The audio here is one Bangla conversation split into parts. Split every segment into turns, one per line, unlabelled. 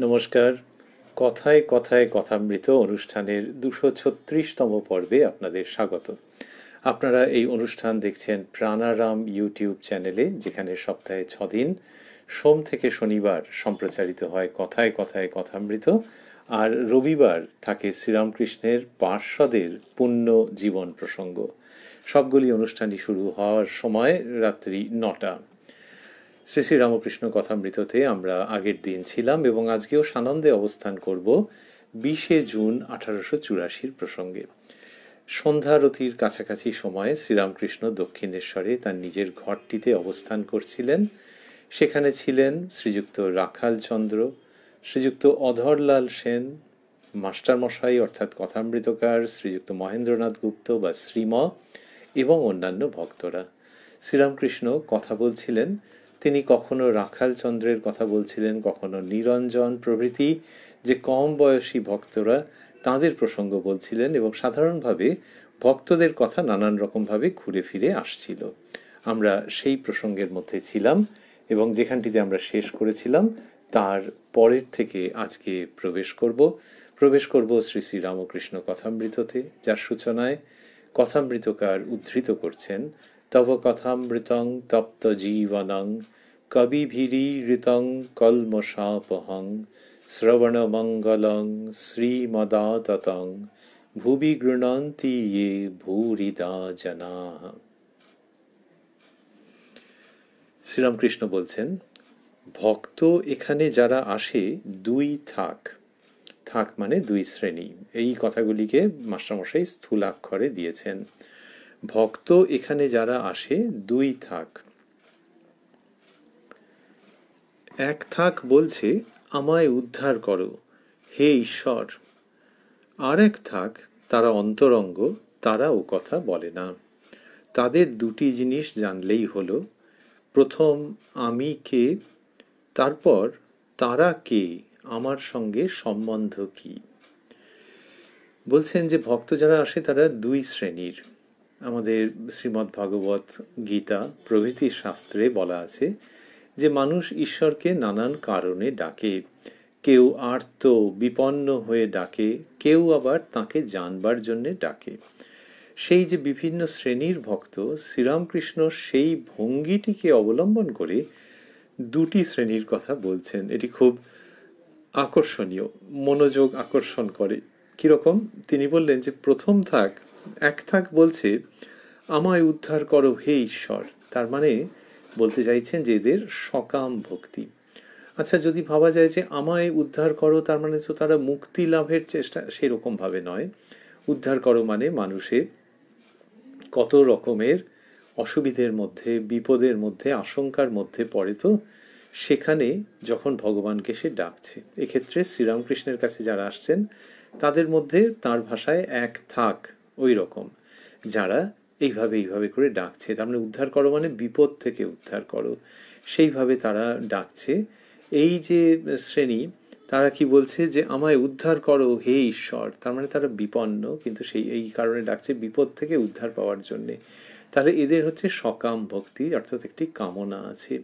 নমস্কার। কথায় কথায় কথামৃত অনুষ্ঠানের 236তম পর্বে আপনাদের স্বাগত। আপনারা এই অনুষ্ঠান দেখছেন প্রাণারাম ইউটিউব চ্যানেলে, যেখানে সপ্তাহে 6 দিন সোম থেকে শনিবার সম্প্রচারিত হয় কথায় কথায় কথামৃত, আর রবিবার থাকে শ্রীরামকৃষ্ণের পার্ষদের পুণ্য জীবন প্রসঙ্গ। সবগুলি অনুষ্ঠানই শুরু হওয়ার সময় রাত্রি 9টা। শ্রী শ্রী রামকৃষ্ণ কথামৃততে আমরা আগের দিন ছিলাম এবং আজকেও সানন্দে অবস্থান করব 20 জুন 1884 প্রসঙ্গে। সন্ধ্যারতির কাছাকাছি সময়ে শ্রীরামকৃষ্ণ দক্ষিণেশ্বরে তার নিজের ঘরটিতে অবস্থান করছিলেন। সেখানে ছিলেন শ্রীযুক্ত রাখালচন্দ্র, শ্রীযুক্ত অধরলাল সেন, মাস্টারমশাই অর্থাৎ কথামৃতকার শ্রীযুক্ত মহেন্দ্রনাথ গুপ্ত বা শ্রীম, এবং অন্যান্য ভক্তরা। শ্রীরামকৃষ্ণ কথা বলছিলেন। তিনি কখনো রাখালচন্দ্রের কথা বলছিলেন, কখনো নিরঞ্জন প্রভৃতি যে কম বয়সী ভক্তরা, তাঁদের প্রসঙ্গ বলছিলেন, এবং সাধারণভাবে ভক্তদের কথা নানান রকমভাবে ঘুরে ফিরে আসছিল। আমরা সেই প্রসঙ্গের মধ্যে ছিলাম এবং যেখানটিতে আমরা শেষ করেছিলাম তার পরের থেকে আজকে প্রবেশ করব শ্রী শ্রী রামকৃষ্ণ কথামৃততে, যার সূচনায় কথামৃতকার উদ্ধৃত করছেন তব কথামৃতং তপ্ত জীবনং কবিভিরীরিতং কলমশাপহং শ্রবণমঙ্গলং শ্রীমদাততং ভুবি গৃণন্তি ये ভূরিদা জনাঃ। শ্রীরামকৃষ্ণ বলছেন, ভক্ত এখানে যারা আসে দুই থাক। থাক মানে দুই শ্রেণী। এই কথাগুলিকে মাস্টারমশাই স্থূলাক্ষরে দিয়েছেন। ভক্ত এখানে যারা আসে দুই থাক। এক থাক বলছে আমায় উদ্ধার করো হে ঈশ্বর। আর এক থাক তারা অন্তরঙ্গ, তারা ও কথা বলে না। তাদের দুটি জিনিস জানলেই হলো, প্রথম আমি কে, তারপর তারা কে, আমার সঙ্গে সম্বন্ধ কি। বলছেন যে ভক্ত যারা আসে তারা দুই শ্রেণীর। আমাদের শ্রীমদ্ ভাগবত, গীতা প্রভৃতি শাস্ত্রে বলা আছে যে মানুষ ঈশ্বরকে নানান কারণে ডাকে। কেউ আর্ত বিপন্ন হয়ে ডাকে, কেউ আবার তাকে জানবার জন্যে ডাকে। সেই যে বিভিন্ন শ্রেণীর ভক্ত, শ্রীরামকৃষ্ণ সেই ভঙ্গিটিকে অবলম্বন করে দুটি শ্রেণীর কথা বলছেন। এটি খুব আকর্ষণীয়, মনোযোগ আকর্ষণ করে। কিরকম? তিনি বললেন যে প্রথম থাক, এক থাক বলছে আমায় উদ্ধার করো হে ঈশ্বর। তার মানে বলতে চাইছেন যে এদের সকাম ভক্তি। আচ্ছা, যদি ভাবা যায় যে আমায় উদ্ধার করো, তার মানে তো তারা মুক্তি লাভের চেষ্টা, সেরকম ভাবে নয়। উদ্ধার করো মানে মানুষের কত রকমের অসুবিধের মধ্যে, বিপদের মধ্যে, আশঙ্কার মধ্যে পড়ে, তো সেখানে যখন ভগবানকে সে ডাকছে। এক্ষেত্রে শ্রীরামকৃষ্ণের কাছে যারা আসছেন তাদের মধ্যে তার ভাষায় এক থাক ওই রকম, যারা এইভাবে করে ডাকছে। তার মানে উদ্ধার করো মানে বিপদ থেকে উদ্ধার করো, সেইভাবে তারা ডাকছে। এই যে শ্রেণী, তারা কি বলছে যে আমায় উদ্ধার করো হে ঈশ্বর। তার মানে তারা বিপন্ন, কিন্তু এই কারণে ডাকছে বিপদ থেকে উদ্ধার পাওয়ার জন্যে। তাহলে এদের হচ্ছে সকাম ভক্তি, অর্থাৎ একটি কামনা আছে।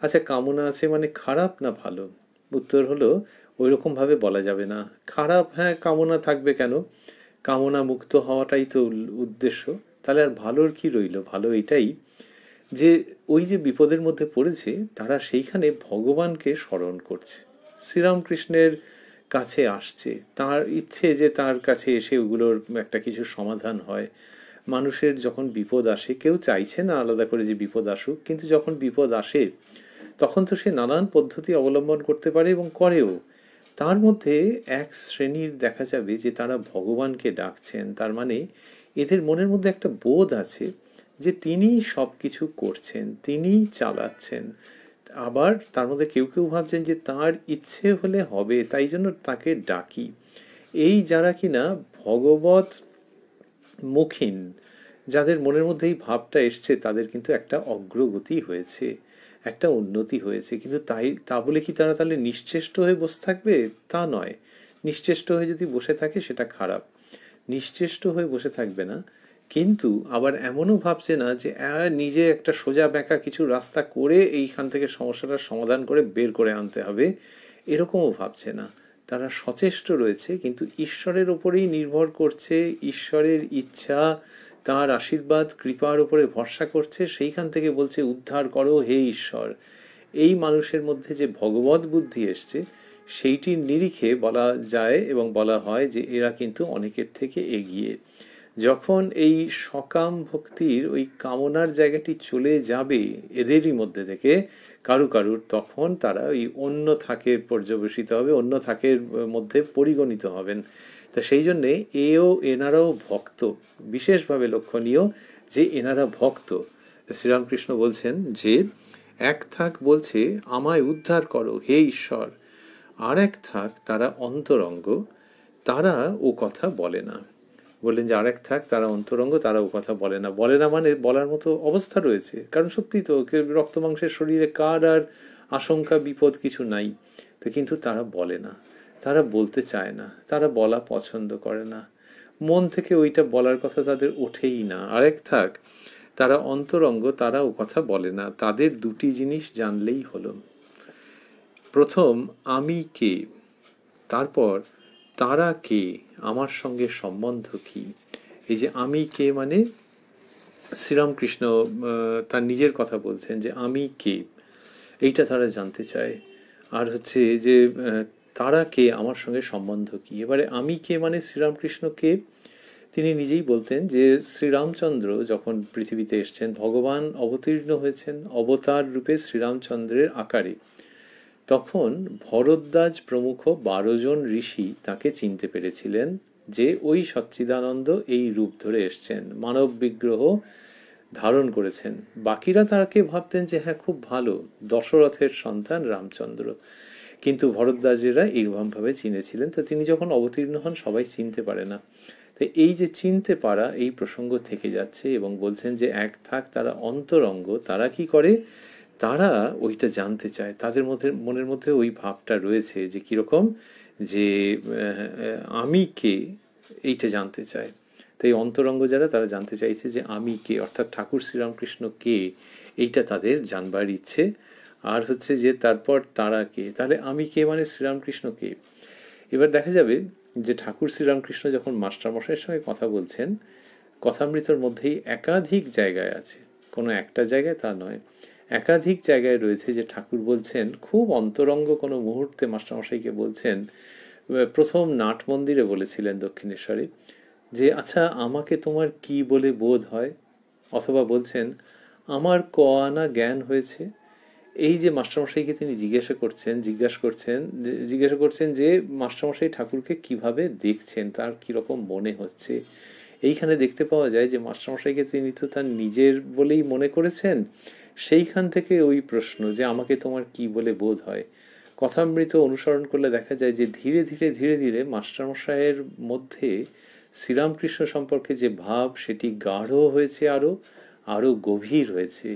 আচ্ছা, কামনা আছে মানে খারাপ না ভালো? উত্তর হলো ওই রকম ভাবে বলা যাবে না। খারাপ, হ্যাঁ, কামনা থাকবে কেন? কামনা মুক্ত হওয়াটাই তো উদ্দেশ্য। তাহলে আর ভালোর কি রইল? ভালো এটাই যে ওই যে বিপদের মধ্যে পড়েছে তারা সেইখানে ভগবানকে স্মরণ করছে, শ্রীরামকৃষ্ণের কাছে আসছে, তার ইচ্ছে যে তার কাছে এসে ওগুলোর একটা কিছু সমাধান হয়। মানুষের যখন বিপদ আসে, কেউ চাইছে না আলাদা করে যে বিপদ আসুক, কিন্তু যখন বিপদ আসে তখন তো সে নানান পদ্ধতি অবলম্বন করতে পারে এবং করেও। তার মধ্যে এক শ্রেণীর দেখা যাবে যে তারা ভগবানকে ডাকছেন। তার মানে এদের মনের মধ্যে একটা বোধ আছে যে তিনি সব কিছু করছেন, তিনি চালাচ্ছেন। আবার তার মধ্যে কেউ কেউ ভাবছেন যে তার ইচ্ছে হলে হবে, তাই জন্য তাকে ডাকি। এই যারা কিনা ভগবত মুখিন, যাদের মনের মধ্যে এই ভাবটা এসছে, তাদের কিন্তু একটা অগ্রগতি হয়েছে, একটা উন্নতি হয়েছে। কিন্তু তা বলে কি তারা তাহলে নিশ্চেষ্ট হয়ে বসে থাকবে? তা নয়। নিশ্চেষ্ট হয়ে যদি বসে থাকে সেটা খারাপ। নিশ্চেষ্ট হয়ে বসে থাকবে না, কিন্তু আবার এমনও ভাবছে না যে নিজে একটা সোজা বেঁকা কিছু রাস্তা করে এইখান থেকে সমস্যাটার সমাধান করে বের করে আনতে হবে। এরকমও ভাবছে না। তারা সচেষ্ট রয়েছে, কিন্তু ঈশ্বরের ওপরেই নির্ভর করছে, ঈশ্বরের ইচ্ছা, তার আশীর্বাদ কৃপার ওপরে ভরসা করছে। সেইখান থেকে বলছে, উদ্ধার করো হে ঈশ্বর। এই মানুষের মধ্যে যে ভগবত বুদ্ধি এসছে, সেইটির নিরিখে বলা যায় এবং বলা হয় যে এরা কিন্তু অনেকের থেকে এগিয়ে। যখন এই সকাম ভক্তির ওই কামনার জায়গাটি চলে যাবে এদেরই মধ্যে থেকে কারুর, তখন তারা ওই অন্য থাকের পর্যবেসিত হবে, অন্য থাকের মধ্যে পরিগণিত হবেন। তা সেই জন্যে এনারাও ভক্ত। বিশেষভাবে লক্ষণীয় যে এনারা ভক্ত। শ্রীরামকৃষ্ণ বলছেন যে এক থাক বলছে আমায় উদ্ধার করো হে ঈশ্বর, আর এক থাক তারা অন্তরঙ্গ, তারা ও কথা বলে না। বললেন যে আরেক থাক তারা অন্তরঙ্গ, তারা ও কথা বলে না। বলে না মানে বলার মতো অবস্থা রয়েছে, কারণ সত্যি তো রক্ত মাংসের শরীরে কার আর আশঙ্কা বিপদ কিছু নাই। তো কিন্তু তারা বলে না, তারা বলতে চায় না, তারা বলা পছন্দ করে না, মন থেকে ওইটা বলার কথা তাদের ওঠেই না। আরেক থাক তারা অন্তরঙ্গ, তারা ও কথা বলে না। তাদের দুটি জিনিস জানলেই হলো। প্রথম আমি কে, তারপর তারা কে, আমার সঙ্গে সম্বন্ধ কি। এই যে আমি কে মানে শ্রীরামকৃষ্ণ তার নিজের কথা বলছেন যে আমি কে, এইটা তারা জানতে চায়। আর হচ্ছে যে তারা কে, আমার সঙ্গে সম্বন্ধ কি। এবারে আমি কে মানে শ্রীরামকৃষ্ণ কে, তিনি নিজেই বলতেন যে শ্রীরামচন্দ্র যখন পৃথিবীতে এসছেন, ভগবান অবতীর্ণ হয়েছেন অবতার রূপে শ্রীরামচন্দ্রের আকারে, তখন ভরদ্বাজ প্রমুখ 12 জন ঋষি তাকে চিনতে পেরেছিলেন যে ওই সচ্চিদানন্দ এই রূপ ধরে এসছেন, মানব বিগ্রহ ধারণ করেছেন। বাকিরা তাকে ভাবতেন যে হ্যাঁ খুব ভালো, দশরথের সন্তান রামচন্দ্র, কিন্তু ভরদ্বাজেরা এইরকমভাবে চিনেছিলেন। তা তিনি যখন অবতীর্ণ হন সবাই চিনতে পারে না। তো এই যে চিনতে পারা, এই প্রসঙ্গ থেকে যাচ্ছে এবং বলছেন যে এক থাক তারা অন্তরঙ্গ, তারা কি করে, তারা ওইটা জানতে চায়। তাদের মধ্যে মনের মধ্যে ওই ভাবটা রয়েছে যে কীরকম, যে আমি কে, এইটা জানতে চায়। তাই অন্তরঙ্গ যারা, তারা জানতে চাইছে যে আমি কে, অর্থাৎ ঠাকুর শ্রীরামকৃষ্ণ কে, এইটা তাদের জানবার ইচ্ছে। আর হচ্ছে যে তারপর তারা কে, তাহলে আমি কে মানে শ্রীরামকৃষ্ণ কে। এবার দেখা যাবে যে ঠাকুর শ্রীরামকৃষ্ণ যখন মাস্টারমশাইয়ের সঙ্গে কথা বলছেন, কথামৃতর মধ্যেই একাধিক জায়গায় আছে, কোনো একটা জায়গায় তা নয়, একাধিক জায়গায় রয়েছে যে ঠাকুর বলছেন খুব অন্তরঙ্গ কোনো মুহূর্তে মাস্টারমশাইকে বলছেন। প্রথম নাট মন্দিরে বলেছিলেন দক্ষিণেশ্বরে যে আচ্ছা আমাকে তোমার কি বলে বোধ হয়, অথবা বলছেন আমার ক আনা জ্ঞান হয়েছে। এই যে মাস্টারমশাইকে তিনি জিজ্ঞাসা করছেন যে মাস্টারমশাই ঠাকুরকে কিভাবে দেখছেন, তার কীরকম মনে হচ্ছে। এইখানে দেখতে পাওয়া যায় যে মাস্টারমশাইকে তিনি তো তার নিজের বলেই মনে করেছেন। সেইখান থেকে ওই প্রশ্ন যে আমাকে তোমার কি বলে বোধ হয়, কথামৃত অনুসরণ করলে দেখা যায় যে ধীরে ধীরে ধীরে মাস্টারমশাইয়ের মধ্যে শ্রীরামকৃষ্ণ সম্পর্কে যে ভাব, সেটি গাঢ় হয়েছে, আরও গভীর হয়েছে।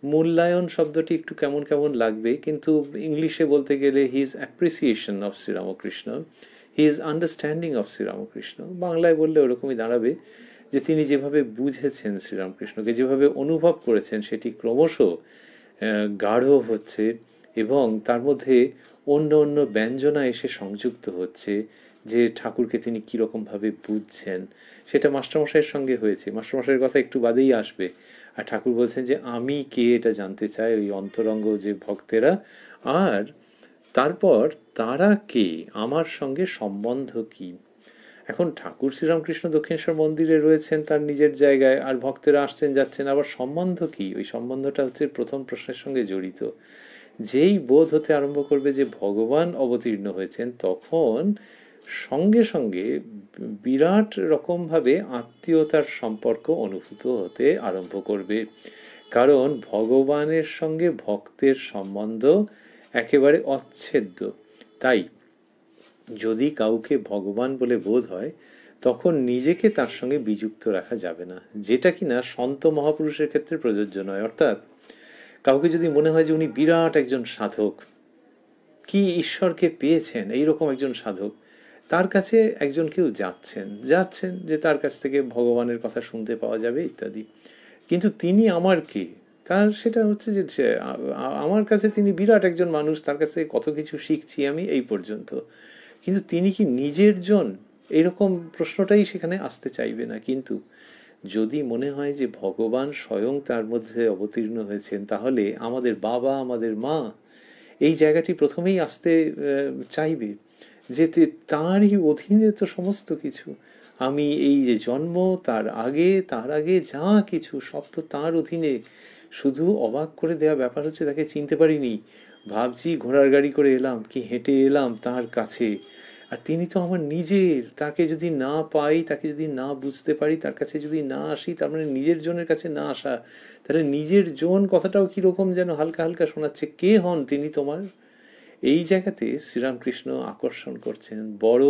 মূল্যায়ন শব্দটি একটু কেমন কেমন লাগবে, কিন্তু ইংলিশে বলতে গেলে his appreciation of Sri Ramakrishna, his understanding of Sri Ramakrishna. বাংলায় বললে ওরকমই দাঁড়াবে যে তিনি যেভাবে বুঝেছেন শ্রীরামকৃষ্ণকে, যেভাবে অনুভব করেছেন, সেটি ক্রমশ গাঢ় হচ্ছে এবং তার মধ্যে অন্য অন্য ব্যঞ্জনা এসে সংযুক্ত হচ্ছে, যে ঠাকুরকে তিনি কীরকমভাবে বুঝছেন। সেটা মাস্টারমশাইয়ের সঙ্গে হয়েছে, মাস্টারমশাইয়ের কথা একটু বাদেই আসবে। আর ঠাকুর বলছেন যে আমি কে, এটা জানতে চায় ওই অন্তরঙ্গ যে ভক্তেরা। আর তারপর তারা কে, আমার সঙ্গে সম্বন্ধ কি। এখন ঠাকুর শ্রীরামকৃষ্ণ দক্ষিণেশ্বর মন্দিরে রয়েছেন তার নিজের জায়গায়, আর ভক্তেরা আসছেন যাচ্ছেন, আবার সম্বন্ধ কি, ওই সম্বন্ধটা হচ্ছে প্রথম প্রশ্নের সঙ্গে জড়িত। যেই বোধ হতে আরম্ভ করবে যে ভগবান অবতীর্ণ হয়েছেন, তখন সঙ্গে সঙ্গে বিরাট রকমভাবে আত্মীয়তার সম্পর্ক অনুভূত হতে আরম্ভ করবে। কারণ ভগবানের সঙ্গে ভক্তের সম্বন্ধ একেবারে অচ্ছেদ্য। তাই যদি কাউকে ভগবান বলে বোধ হয়, তখন নিজেকে তার সঙ্গে বিযুক্ত রাখা যাবে না, যেটা কিনা সন্ত মহাপুরুষের ক্ষেত্রে প্রযোজ্য নয়। অর্থাৎ কাউকে যদি মনে হয় যে উনি বিরাট একজন সাধক, কি ঈশ্বরকে পেয়েছেন এইরকম একজন সাধক, তার কাছে একজন কেউ যাচ্ছেন যে তার কাছ থেকে ভগবানের কথা শুনতে পাওয়া যাবে ইত্যাদি, কিন্তু তিনি আমার কে, তার সেটা হচ্ছে যে আমার কাছে তিনি বিরাট একজন মানুষ, তার কাছ থেকে কত কিছু শিখছি আমি এই পর্যন্ত। কিন্তু তিনি কি নিজের জন, এরকম প্রশ্নটাই সেখানে আসতে চাইবে না। কিন্তু যদি মনে হয় যে ভগবান স্বয়ং তার মধ্যে অবতীর্ণ হয়েছেন, তাহলে আমাদের বাবা, আমাদের মা, এই জায়গাটি প্রথমেই আসতে চাইবে যে তাঁরই অধীনে তো সমস্ত কিছু। আমি এই যে জন্ম, তার আগে যা কিছু সব তো তাঁর অধীনে। শুধু অবাক করে দেওয়া ব্যাপার হচ্ছে তাকে চিনতে পারিনি, ভাবছি ঘোড়ার গাড়ি করে এলাম কি হেঁটে এলাম তার কাছে, আর তিনি তো আমার নিজের। তাকে যদি না পাই, তাকে যদি না বুঝতে পারি, তার কাছে যদি না আসি, তার মানে নিজের জনের কাছে না আসা। তাহলে নিজের জন কথাটাও কিরকম যেন হালকা হালকা শোনাচ্ছে। কে হন তিনি তোমার? এই জায়গাতে শ্রীরামকৃষ্ণ আকর্ষণ করছেন বড়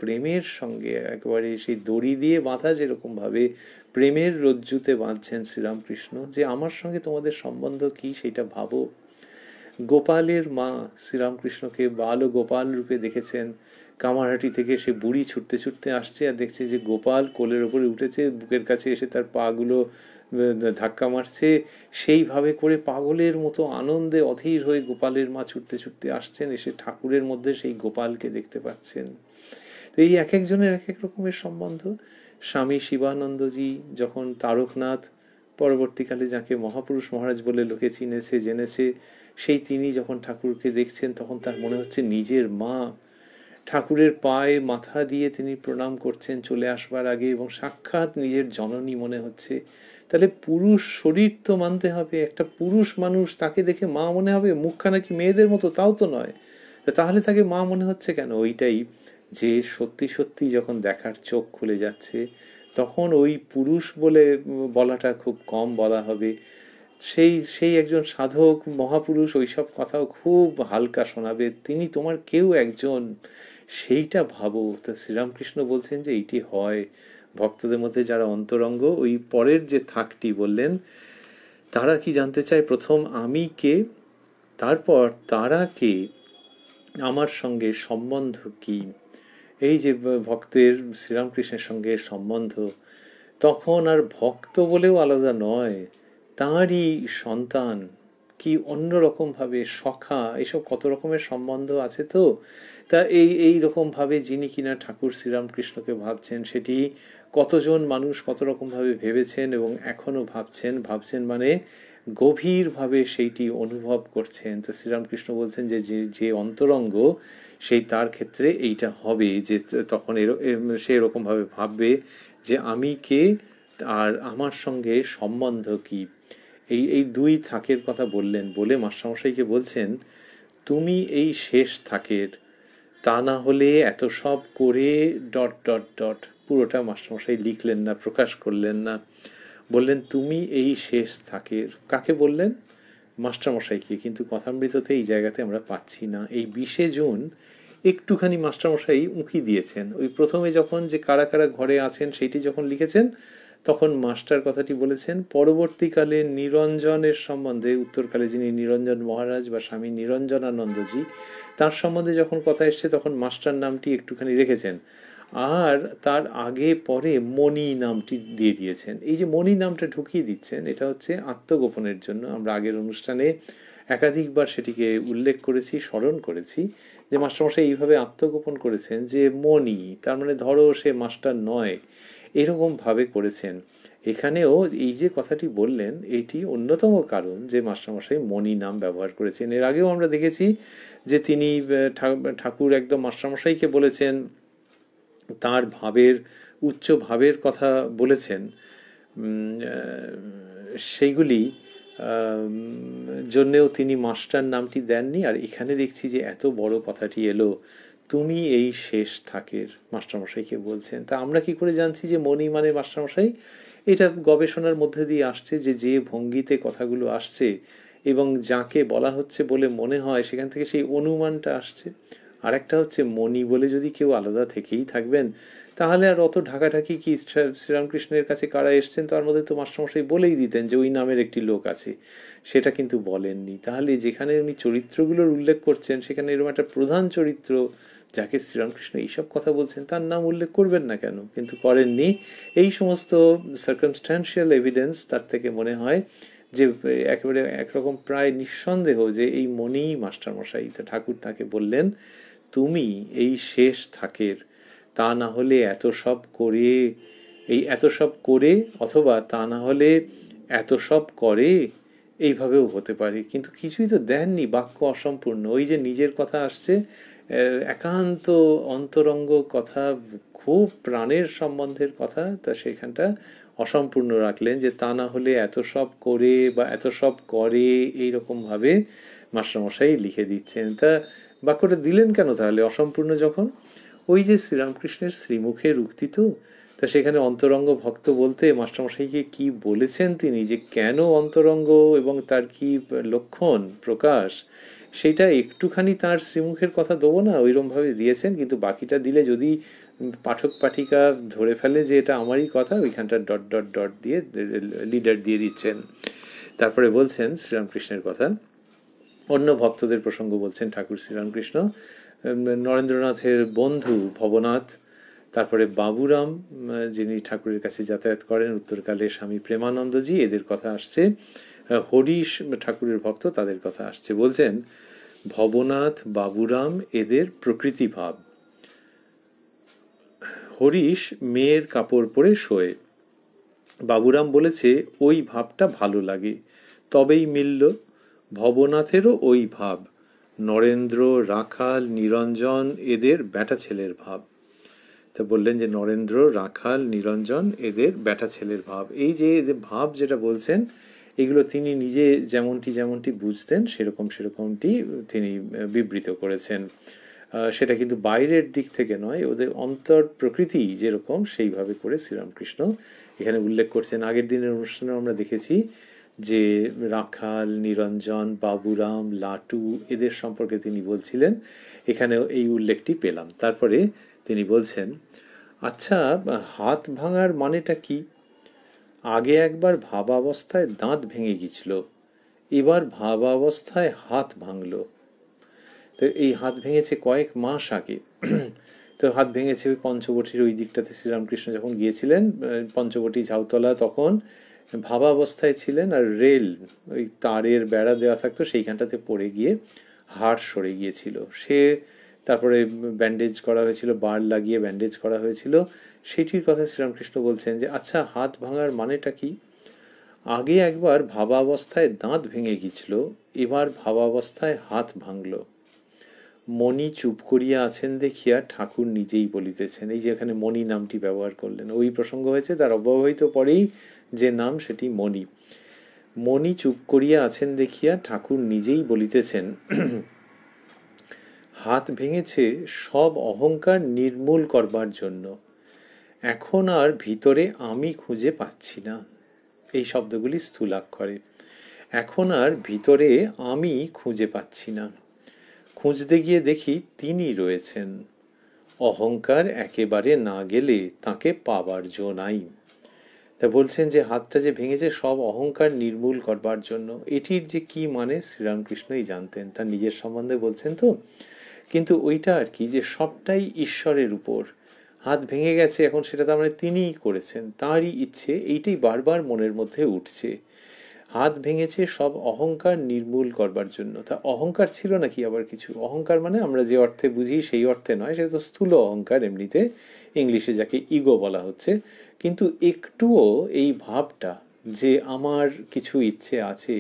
প্রেমের সঙ্গে, একেবারে সেই দড়ি দিয়ে বাঁধা যেরকম ভাবে প্রেমের রজ্জুতে বাঁধছেন শ্রীরামকৃষ্ণ, যে আমার সঙ্গে তোমাদের সম্বন্ধ কি সেটা ভাবো। গোপালের মা শ্রীরামকৃষ্ণকে বাল ও গোপাল রূপে দেখেছেন। কামারহাটি থেকে সে বুড়ি ছুটতে ছুটতে আসছে আর দেখছে যে গোপাল কোলের ওপরে উঠেছে, বুকের কাছে এসে তার পাগুলো ধাক্কা মারছে। সেইভাবে করে পাগলের মতো আনন্দে অধীর হয়ে গোপালের মা ছুটতে ছুটতে আসছেন, এসে ঠাকুরের মধ্যে সেই গোপালকে দেখতে পাচ্ছেন। তো এই এক একজনের এক এক রকমের সম্বন্ধ। স্বামী শিবানন্দজি যখন তারকনাথ, পরবর্তীকালে যাকে মহাপুরুষ মহারাজ বলে লোকে চিনেছে জেনেছে, সেই তিনি যখন ঠাকুরকে দেখছেন তখন তার মনে হচ্ছে নিজের মা। ঠাকুরের পায়ে মাথা দিয়ে তিনি প্রণাম করছেন চলে আসবার আগে, এবং সাক্ষাৎ নিজের জননী মনে হচ্ছে। তাহলে পুরুষ শরীর তো মানতে হবে, একটা পুরুষ মানুষ, তাকে দেখে মা মনে হবে? মুখখানা কি মেয়েদের মতো? তাও তো নয়। তাহলে তাকে মা মনে হচ্ছে কেন? ওইটাই যে সত্যি সত্যি যখন দেখার চোখ খুলে যাচ্ছে, তখন ওই পুরুষ বলে বলাটা খুব কম বলা হবে। সেই সেই একজন সাধক মহাপুরুষ ওইসব কথাও খুব হালকা শোনাবে। তিনি তোমার কেউ একজন, সেইটা ভাবো। তা শ্রীরামকৃষ্ণ বলছেন যে এইটি হয় ভক্তদের মধ্যে যারা অন্তরঙ্গ। ওই পরের যে থাকটি বললেন, তারা কি জানতে চায়? প্রথম আমি কে, তারপর তারা কে, আমার সঙ্গে সম্বন্ধ কি। এই যে ভক্তের শ্রীরামকৃষ্ণের সঙ্গে সম্বন্ধ, তখন আর ভক্ত বলেও আলাদা নয়, তাঁরই সন্তান, কি অন্যরকমভাবে সখা, এসব কত রকমের সম্বন্ধ আছে। তো তা এই রকমভাবে যিনি কিনা ঠাকুর শ্রীরামকৃষ্ণকে ভাবছেন, সেটি কতজন মানুষ কত রকমভাবে ভেবেছেন এবং এখনও ভাবছেন মানে গভীরভাবে সেইটি অনুভব করছেন। তো শ্রীরামকৃষ্ণ বলছেন যে যে অন্তরঙ্গ, সেই তার ক্ষেত্রে এইটা হবে, যে তখন সে এরকমভাবে ভাববে যে আমি কে আর আমার সঙ্গে সম্বন্ধ কি। এই দুই থাকের কথা বললেন, বলে মাস্টারমশাইকে বলছেন, তুমি এই শেষ থাকের, তা না হলে এত সব করে ডট ডট ডট, পুরোটা মাস্টারমশাই লিখলেন না, প্রকাশ করলেন না। বললেন তুমি এই শেষ থাকের। কাকে বললেন? মাস্টারমশাইকে। কিন্তু কথামৃততে এই জায়গাতে আমরা পাচ্ছি না। এই 20 জুন একটুখানি মাস্টারমশাই উঁকি দিয়েছেন। ওই প্রথমে যখন যে কারা কারা ঘরে আছেন সেইটি যখন লিখেছেন, তখন মাস্টার কথাটি বলেছেন। পরবর্তীকালে নিরঞ্জনের সম্বন্ধে, উত্তরকালে যিনি নিরঞ্জন মহারাজ বা স্বামী নিরঞ্জনানন্দজি, তার সম্বন্ধে যখন কথা এসছে তখন মাস্টার নামটি একটুখানি রেখেছেন, আর তার আগে পরে মণি নামটি দিয়ে দিয়েছেন। এই যে মণি নামটা ঢুকিয়ে দিচ্ছেন, এটা হচ্ছে আত্মগোপনের জন্য। আমরা আগের অনুষ্ঠানে একাধিকবার সেটিকে উল্লেখ করেছি, স্মরণ করেছি, যে মাস্টারমশাই এইভাবে আত্মগোপন করেছেন যে মণি, তার মানে ধরো সে মাস্টার নয়, এরকম ভাবে করেছেন। এখানেও এই যে কথাটি বললেন, এটি অন্যতম কারণ যে মাস্টারমশাই মণি নাম ব্যবহার করেছেন। এর আগেও আমরা দেখেছি যে তিনি ঠাকুর একদম মাস্টারমশাইকে বলেছেন, তার ভাবের, উচ্চ ভাবের কথা বলেছেন, সেইগুলি জন্যেও তিনি মাস্টার নামটি দেননি। আর এখানে দেখছি যে এত বড় কথাটি এলো, তুমি এই শেষ থাকের, মাস্টারমশাইকে বলছেন। তা আমরা কি করে জানছি যে মণি মানে মাস্টারমশাই? এটা গবেষণার মধ্যে দিয়ে আসছে, যে যে ভঙ্গিতে কথাগুলো আসছে এবং যাকে বলা হচ্ছে বলে মনে হয়, সেখান থেকে সেই অনুমানটা আসছে। আর একটা হচ্ছে মণি বলে যদি কেউ আলাদা থেকেই থাকবেন, তাহলে আর অত ঢাকাঢাকি কি? শ্রীরামকৃষ্ণের কাছে কারা এসছেন তার মধ্যে তো মাস্টারমশাই বলেই দিতেন যে ওই নামের একটি লোক আছে, সেটা কিন্তু বলেননি। তাহলে যেখানে উনি চরিত্রগুলোর উল্লেখ করছেন, সেখানে এরকম একটা প্রধান চরিত্র যাকে শ্রীরামকৃষ্ণ এইসব কথা বলছেন, তার নাম উল্লেখ করবেন না কেন? কিন্তু করেননি। এই সমস্ত সার্কামস্ট্যান্সিয়াল এভিডেন্স, তার থেকে মনে হয় যে একেবারে একরকম প্রায় নিঃসন্দেহ যে এই মনেই মাস্টারমশাই। তো ঠাকুর তাকে বললেন, তুমি এই শেষ থাকের, তা না হলে এত সব করে, এই এত সব করে, অথবা তা না হলে এত সব করে, এইভাবেও হতে পারে। কিন্তু কিছুই তো দেননি, বাক্য অসম্পূর্ণ। ওই যে নিজের কথা আসছে, একান্ত অন্তরঙ্গ কথা, খুব প্রাণের সম্বন্ধের কথা, তা সেখানটা অসম্পূর্ণ রাখলেন, যে তা না হলে এত সব করে বা এত সব করে এইরকমভাবে মাস্টারমশাই লিখে দিচ্ছেন। তা বাক্যটা দিলেন কেন তাহলে অসম্পূর্ণ যখন? ওই যে শ্রীরামকৃষ্ণের শ্রীমুখের উক্তি তো। তা সেখানে অন্তরঙ্গ ভক্ত বলতে মাস্টারমশাইকে কি বলেছেন তিনি, যে কেন অন্তরঙ্গ এবং তার কি লক্ষণ প্রকাশ, সেটা একটুখানি তার শ্রীমুখের কথা দেবো না, ওইরকমভাবে দিয়েছেন। কিন্তু বাকিটা দিলে যদি পাঠক পাঠিকা ধরে ফেলে যে এটা আমারই কথা, ওইখানটা ডট ডট ডট দিয়ে লিডার দিয়ে দিচ্ছেন। তারপরে বলছেন শ্রীরামকৃষ্ণের কথা, অন্য ভক্তদের প্রসঙ্গ বলছেন ঠাকুর শ্রীরামকৃষ্ণ, নরেন্দ্রনাথের বন্ধু ভবনাথ, তারপরে বাবুরাম, যিনি ঠাকুরের কাছে যাতায়াত করেন, উত্তরকালে স্বামী প্রেমানন্দজি, এদের কথা আসছে। হরিশ ঠাকুরের ভক্ত, তাদের কথা আসছে। বলছেন ভবনাথ, বাবুরাম এদের প্রকৃতি ভাব। হরিশ মেয়ের কাপড় পরে শোয়ে, বাবুরাম বলেছে ওই ভাবটা ভালো লাগে, তবেই মিলল। ভবনাথেরও ওই ভাব। নরেন্দ্র, রাখাল, নিরঞ্জন এদের বেটা ছেলের ভাব। তা বললেন যে নরেন্দ্র, রাখাল, নিরঞ্জন এদের বেটা ছেলের ভাব। এই যে এদের ভাব যেটা বলছেন, এগুলো তিনি নিজে যেমনটি যেমনটি বুঝতেন সেরকমটি তিনি বিবৃত করেছেন। সেটা কিন্তু বাইরের দিক থেকে নয়, ওদের অন্তর প্রকৃতি যেরকম সেইভাবে করে শ্রীরামকৃষ্ণ এখানে উল্লেখ করছেন। আগের দিনের অনুষ্ঠানে আমরা দেখেছি যে রাখাল, নিরঞ্জন, বাবুরাম, লাটু এদের সম্পর্কে তিনি বলছিলেন, এখানেও এই উল্লেখটি পেলাম। তারপরে তিনি বলছেন, আচ্ছা, হাত ভাঙার মানেটা কি? আগে একবার ভাবাবস্থায় দাঁত ভেঙে গিয়েছিল, এবার ভাবাবস্থায় হাত ভাঙল। তো এই হাত ভেঙেছে কয়েক মাস আগে। তো হাত ভেঙেছে ওই পঞ্চবটির ওই দিকটাতে শ্রীরামকৃষ্ণ যখন গিয়েছিলেন, পঞ্চবটি ঝাউতলা, তখন ভাবাবস্থায় ছিলেন, আর রেল, ওই তারের বেড়া দেওয়া থাকতো, সেইখানটাতে পড়ে গিয়ে হাড় সরে গিয়েছিল। সে তারপরে ব্যান্ডেজ করা হয়েছিল, বার লাগিয়ে ব্যান্ডেজ করা হয়েছিল। সেটির কথা শ্রীরামকৃষ্ণ বলছেন যে আচ্ছা, হাত ভাঙার মানেটা কি? আগে একবার ভাবাবস্থায় দাঁত ভেঙে গিয়েছিল, এবার ভাবাবস্থায় হাত ভাঙল। মণি চুপ করিয়া আছেন দেখিয়া ঠাকুর নিজেই বলিতেছেন। এই যে এখানে মণি নামটি ব্যবহার করলেন, ওই প্রসঙ্গ হয়েছে, তার অব্যবহিত পরেই যে নাম সেটি মণি। মণি চুপ করিয়া আছেন দেখিয়া ঠাকুর নিজেই বলিতেছেন, হাত ভেঙেছে সব অহংকার নির্মূল করবার জন্য। এখন আর ভিতরে আমি খুঁজে পাচ্ছি না। এই শব্দগুলি স্থূলাক্ষরে। এখন আর ভিতরে আমি খুঁজে পাচ্ছি না। খুঁজতে গিয়ে দেখি তিনি রয়েছেন। অহংকার একেবারে না গেলে তাকে পাবার জো নাই। তা বলছেন যে হাতটা যে ভেঙেছে সব অহংকার নির্মূল করবার জন্য। এটির যে কি মানে শ্রীরামকৃষ্ণই জানতেন, তার নিজের সম্বন্ধে বলছেন তো। কিন্তু ওইটা আর কি, যে সবটাই ঈশ্বরের উপর। হাত ভেঙে গেছে, এখন সেটা তার মানে তিনিই করেছেন, তাঁরই ইচ্ছে, এইটাই বারবার মনের মধ্যে উঠছে। হাত ভেঙেছে সব অহংকার নির্মূল করবার জন্য। তা অহংকার ছিল নাকি আবার কিছু? অহংকার মানে আমরা যে অর্থে বুঝি সেই অর্থে নয়, সেটা তো স্থূল অহংকার, এমনিতে ইংলিশে যাকে ইগো বলা হচ্ছে। কিন্তু একটুও এই ভাবটা যে আমার কিছু ইচ্ছে আছে,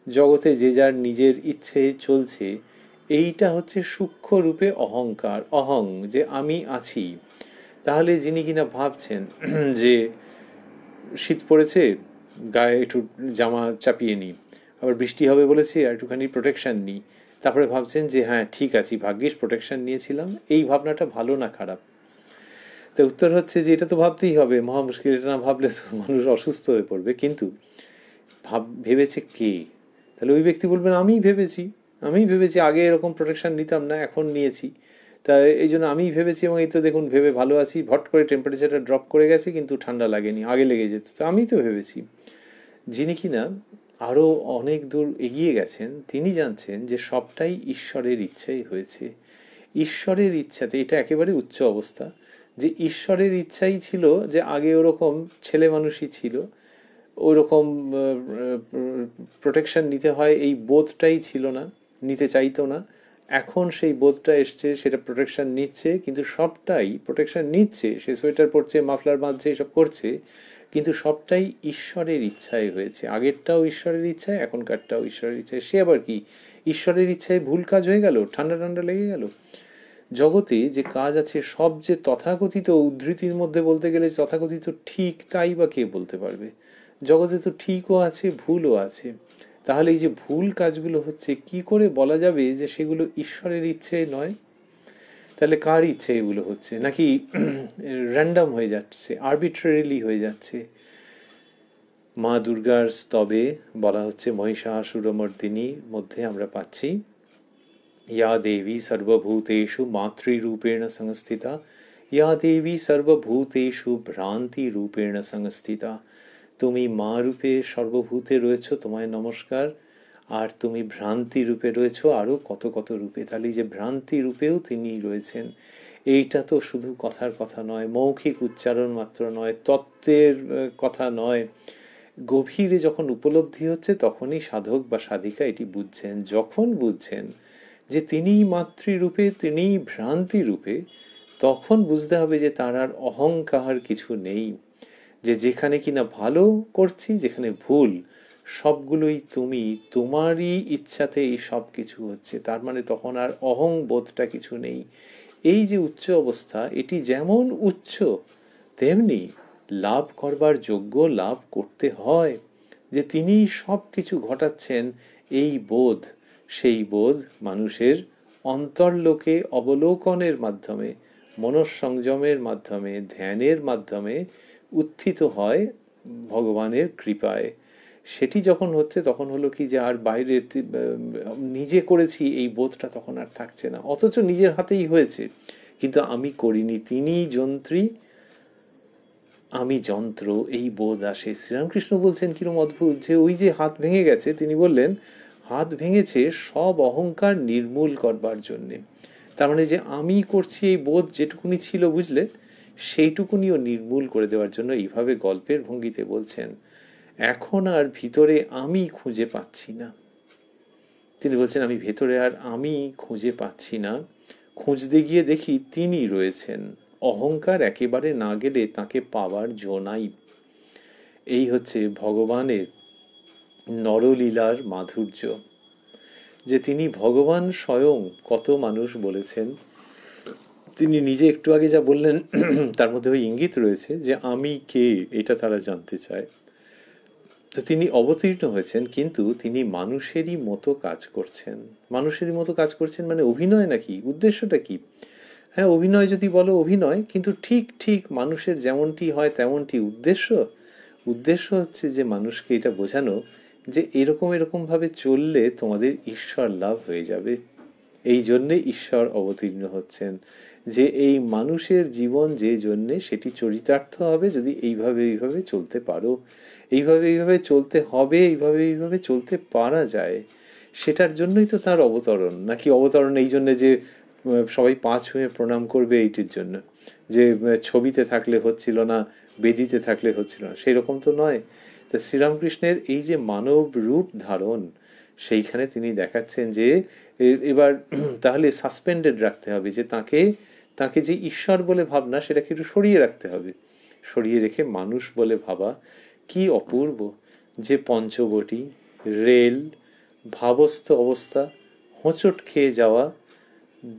জগতে যে যার নিজের ইচ্ছে চলছে, এইটা হচ্ছে সূক্ষ্ম রূপে অহংকার, অহং, যে আমি আছি। তাহলে যিনি কিনা ভাবছেন যে শীত পড়েছে, গায়ে একটু জামা চাপিয়ে নিই, আবার বৃষ্টি হবে বলেছে আর একটুখানি প্রোটেকশন নিই, তারপরে ভাবছেন যে হ্যাঁ ঠিক আছে, ভাগ্যিস প্রোটেকশন নিয়েছিলাম, এই ভাবনাটা ভালো না খারাপ? তো উত্তর হচ্ছে যে এটা তো ভাবতেই হবে, মহা মুশকিল, এটা না ভাবলে মানুষ অসুস্থ হয়ে পড়বে। কিন্তু ভেবেছে কে? তাহলে ওই ব্যক্তি বলবেন আমিই ভেবেছি, আগে এরকম প্রোটেকশন নিতাম না, এখন নিয়েছি, তা এই জন্য আমিই ভেবেছি, এবং এই তো দেখুন ভেবে ভালো আছি, ভট করে টেম্পারেচারটা ড্রপ করে গেছে কিন্তু ঠান্ডা লাগেনি, আগে লেগে যেত, তো আমি তো ভেবেছি। যিনি কিনা আরও অনেক দূর এগিয়ে গেছেন, তিনি জানছেন যে সবটাই ঈশ্বরের ইচ্ছাই হয়েছে। ঈশ্বরের ইচ্ছাতে, এটা একেবারে উচ্চ অবস্থা, যে ঈশ্বরের ইচ্ছাই ছিল যে আগে ওরকম ছেলে মানুষই ছিল, ওরকম প্রোটেকশন নিতে হয় এই বোধটাই ছিল না, নিতে চাইতো না। এখন সেই বোধটা এসছে, সেটা প্রোটেকশন নিচ্ছে, কিন্তু সবটাই প্রোটেকশন নিচ্ছে, সে সোয়েটার পরছে, মাফলার বাঁধছে, এসব করছে, কিন্তু সবটাই ঈশ্বরের ইচ্ছায় হয়েছে। আগেরটাও ঈশ্বরের ইচ্ছায়, এখনকারটাও ঈশ্বরের ইচ্ছায়। সে আবার কি ঈশ্বরের ইচ্ছায় ভুল কাজ হয়ে গেল, ঠান্ডা ঠান্ডা লেগে গেল? জগতে যে কাজ আছে সব যে তথাকথিত, উদ্ধৃতির মধ্যে বলতে গেলে তথাকথিত ঠিক, তাই বা কে বলতে পারবে? জগতে তো ঠিকও আছে, ভুলও আছে। তাহলে এই যে ভুল কাজগুলো হচ্ছে, কি করে বলা যাবে যে সেগুলো ঈশ্বরের ইচ্ছে নয়? তাহলে কার ইচ্ছে এগুলো হচ্ছে? নাকি র্যান্ডম হয়ে যাচ্ছে, আরবিট্রারিলি হয়ে যাচ্ছে? মা দুর্গার স্তবে বলা হচ্ছে, মহিষাসুরমর্দিনীর মধ্যে আমরা পাচ্ছি, या देवी सर्वभूतेषु मातृरूपेण संस्थिता, या देवी सर्वभूतेषु भ्रांति रूपेण संस्थिता। তুমি মা রূপে সর্বভূতে রয়েছো, তোমায় নমস্কার। আর তুমি ভ্রান্তি রূপে রয়েছো, আরও কত কত রূপে। তাহলে যে ভ্রান্তি রূপেও তিনি রয়েছেন, এইটা তো শুধু কথার কথা নয়, মৌখিক উচ্চারণ মাত্র নয়, তত্ত্বের কথা নয়। গভীরে যখন উপলব্ধি হচ্ছে, তখনই সাধক বা সাধিকা এটি বুঝছেন। যখন বুঝছেন যে তিনিই মাতৃরূপে, তিনিই ভ্রান্তি রূপে, তখন বুঝতে হবে যে তার আর অহংকার কিছু নেই। যে যেখানে কিনা ভালো করছি, যেখানে ভুল, সবগুলোই তুমি, তোমারই ইচ্ছাতে এই সব কিছু হচ্ছে। তার মানে তখন আর অহং বোধটা কিছু নেই। এই যে উচ্চ অবস্থা, এটি যেমন উচ্চ, তেমনি লাভ করবার যোগ্য, লাভ করতে হয়। যে তিনি সব কিছু ঘটাচ্ছেন, এই বোধ, সেই বোধ মানুষের অন্তর্লোকে অবলোকনের মাধ্যমে, মনঃসংযমের মাধ্যমে, ধ্যানের মাধ্যমে উত্থিত হয় ভগবানের কৃপায়। সেটি যখন হচ্ছে, তখন হলো কি যে আর বাইরে নিজে করেছি এই বোধটা তখন আর থাকছে না। অথচ নিজের হাতেই হয়েছে, কিন্তু আমি করিনি, তিনি যন্ত্রী, আমি যন্ত্র, এই বোধ আসে। শ্রীরামকৃষ্ণ বলছেন কিরম অদ্ভুত, যে ওই যে হাত ভেঙে গেছে, তিনি বললেন হাত ভেঙেছে সব অহংকার নির্মূল করবার জন্যে। তার মানে যে আমি করছি এই বোধ যেটুকুনি ছিল, বুঝলে, সেইটুকুনিও নির্মূল করে দেওয়ার জন্য এইভাবে গল্পের ভঙ্গিতে বলছেন। এখন আর ভিতরে আমি খুঁজে পাচ্ছি না। তিনি বলছেন আমি ভেতরে আর আমি খুঁজে পাচ্ছি না, খুঁজতে গিয়ে দেখি তিনি রয়েছেন। অহংকার একেবারে না গেলে তাকে পাওয়ার জো নাই। এই হচ্ছে ভগবানের নরলীলার মাধুর্য, যে তিনি ভগবান স্বয়ং। কত মানুষ বলেছেন, তিনি নিজে একটু আগে যা বললেন তার মধ্যে ওই ইঙ্গিত রয়েছে যে আমি কে, এটা তারা জানতে চায়। তো তিনি অবতীর্ণ হয়েছেন, কিন্তু তিনি মানুষেরই মতো কাজ করছেন। মানুষেরই মতো কাজ করছেন মানে অভিনয় নাকি? উদ্দেশ্যটা কি? হ্যাঁ, অভিনয় যদি বলো অভিনয়, কিন্তু ঠিক ঠিক মানুষের যেমনটি হয় তেমনটি উদ্দেশ্য। উদ্দেশ্য হচ্ছে যে মানুষকে এটা বোঝানো যে এরকম এরকম ভাবে চললে তোমাদের ঈশ্বর লাভ হয়ে যাবে। এই জন্যে ঈশ্বর অবতীর্ণ হচ্ছেন, যে এই মানুষের জীবন যে জন্যে, সেটি চরিতার্থ হবে যদি এইভাবে এইভাবে চলতে পারো। এইভাবে এইভাবে চলতে হবে, এইভাবে এইভাবে চলতে পারা যায়। সেটার জন্যই তো তার অবতরণ। নাকি অবতরণ এই জন্যে যে সবাই পা ছুঁয়ে প্রণাম করবে এইটির জন্য, যে ছবিতে থাকলে হচ্ছিল না, বেদিতে থাকলে হচ্ছিল না, সেই রকম তো নয়। তা শ্রীরামকৃষ্ণের এই যে মানব রূপ ধারণ, সেইখানে তিনি দেখাচ্ছেন যে এবার তাহলে সাসপেন্ডেড রাখতে হবে, যে তাকে তাকে যে ঈশ্বর বলে ভাবনা, সেটাকে একটু সরিয়ে রাখতে হবে। সরিয়ে রেখে মানুষ বলে ভাবা কি অপূর্ব! যে পঞ্চবটি, রেল, ভাবস্থ অবস্থা, হোঁচট খেয়ে যাওয়া,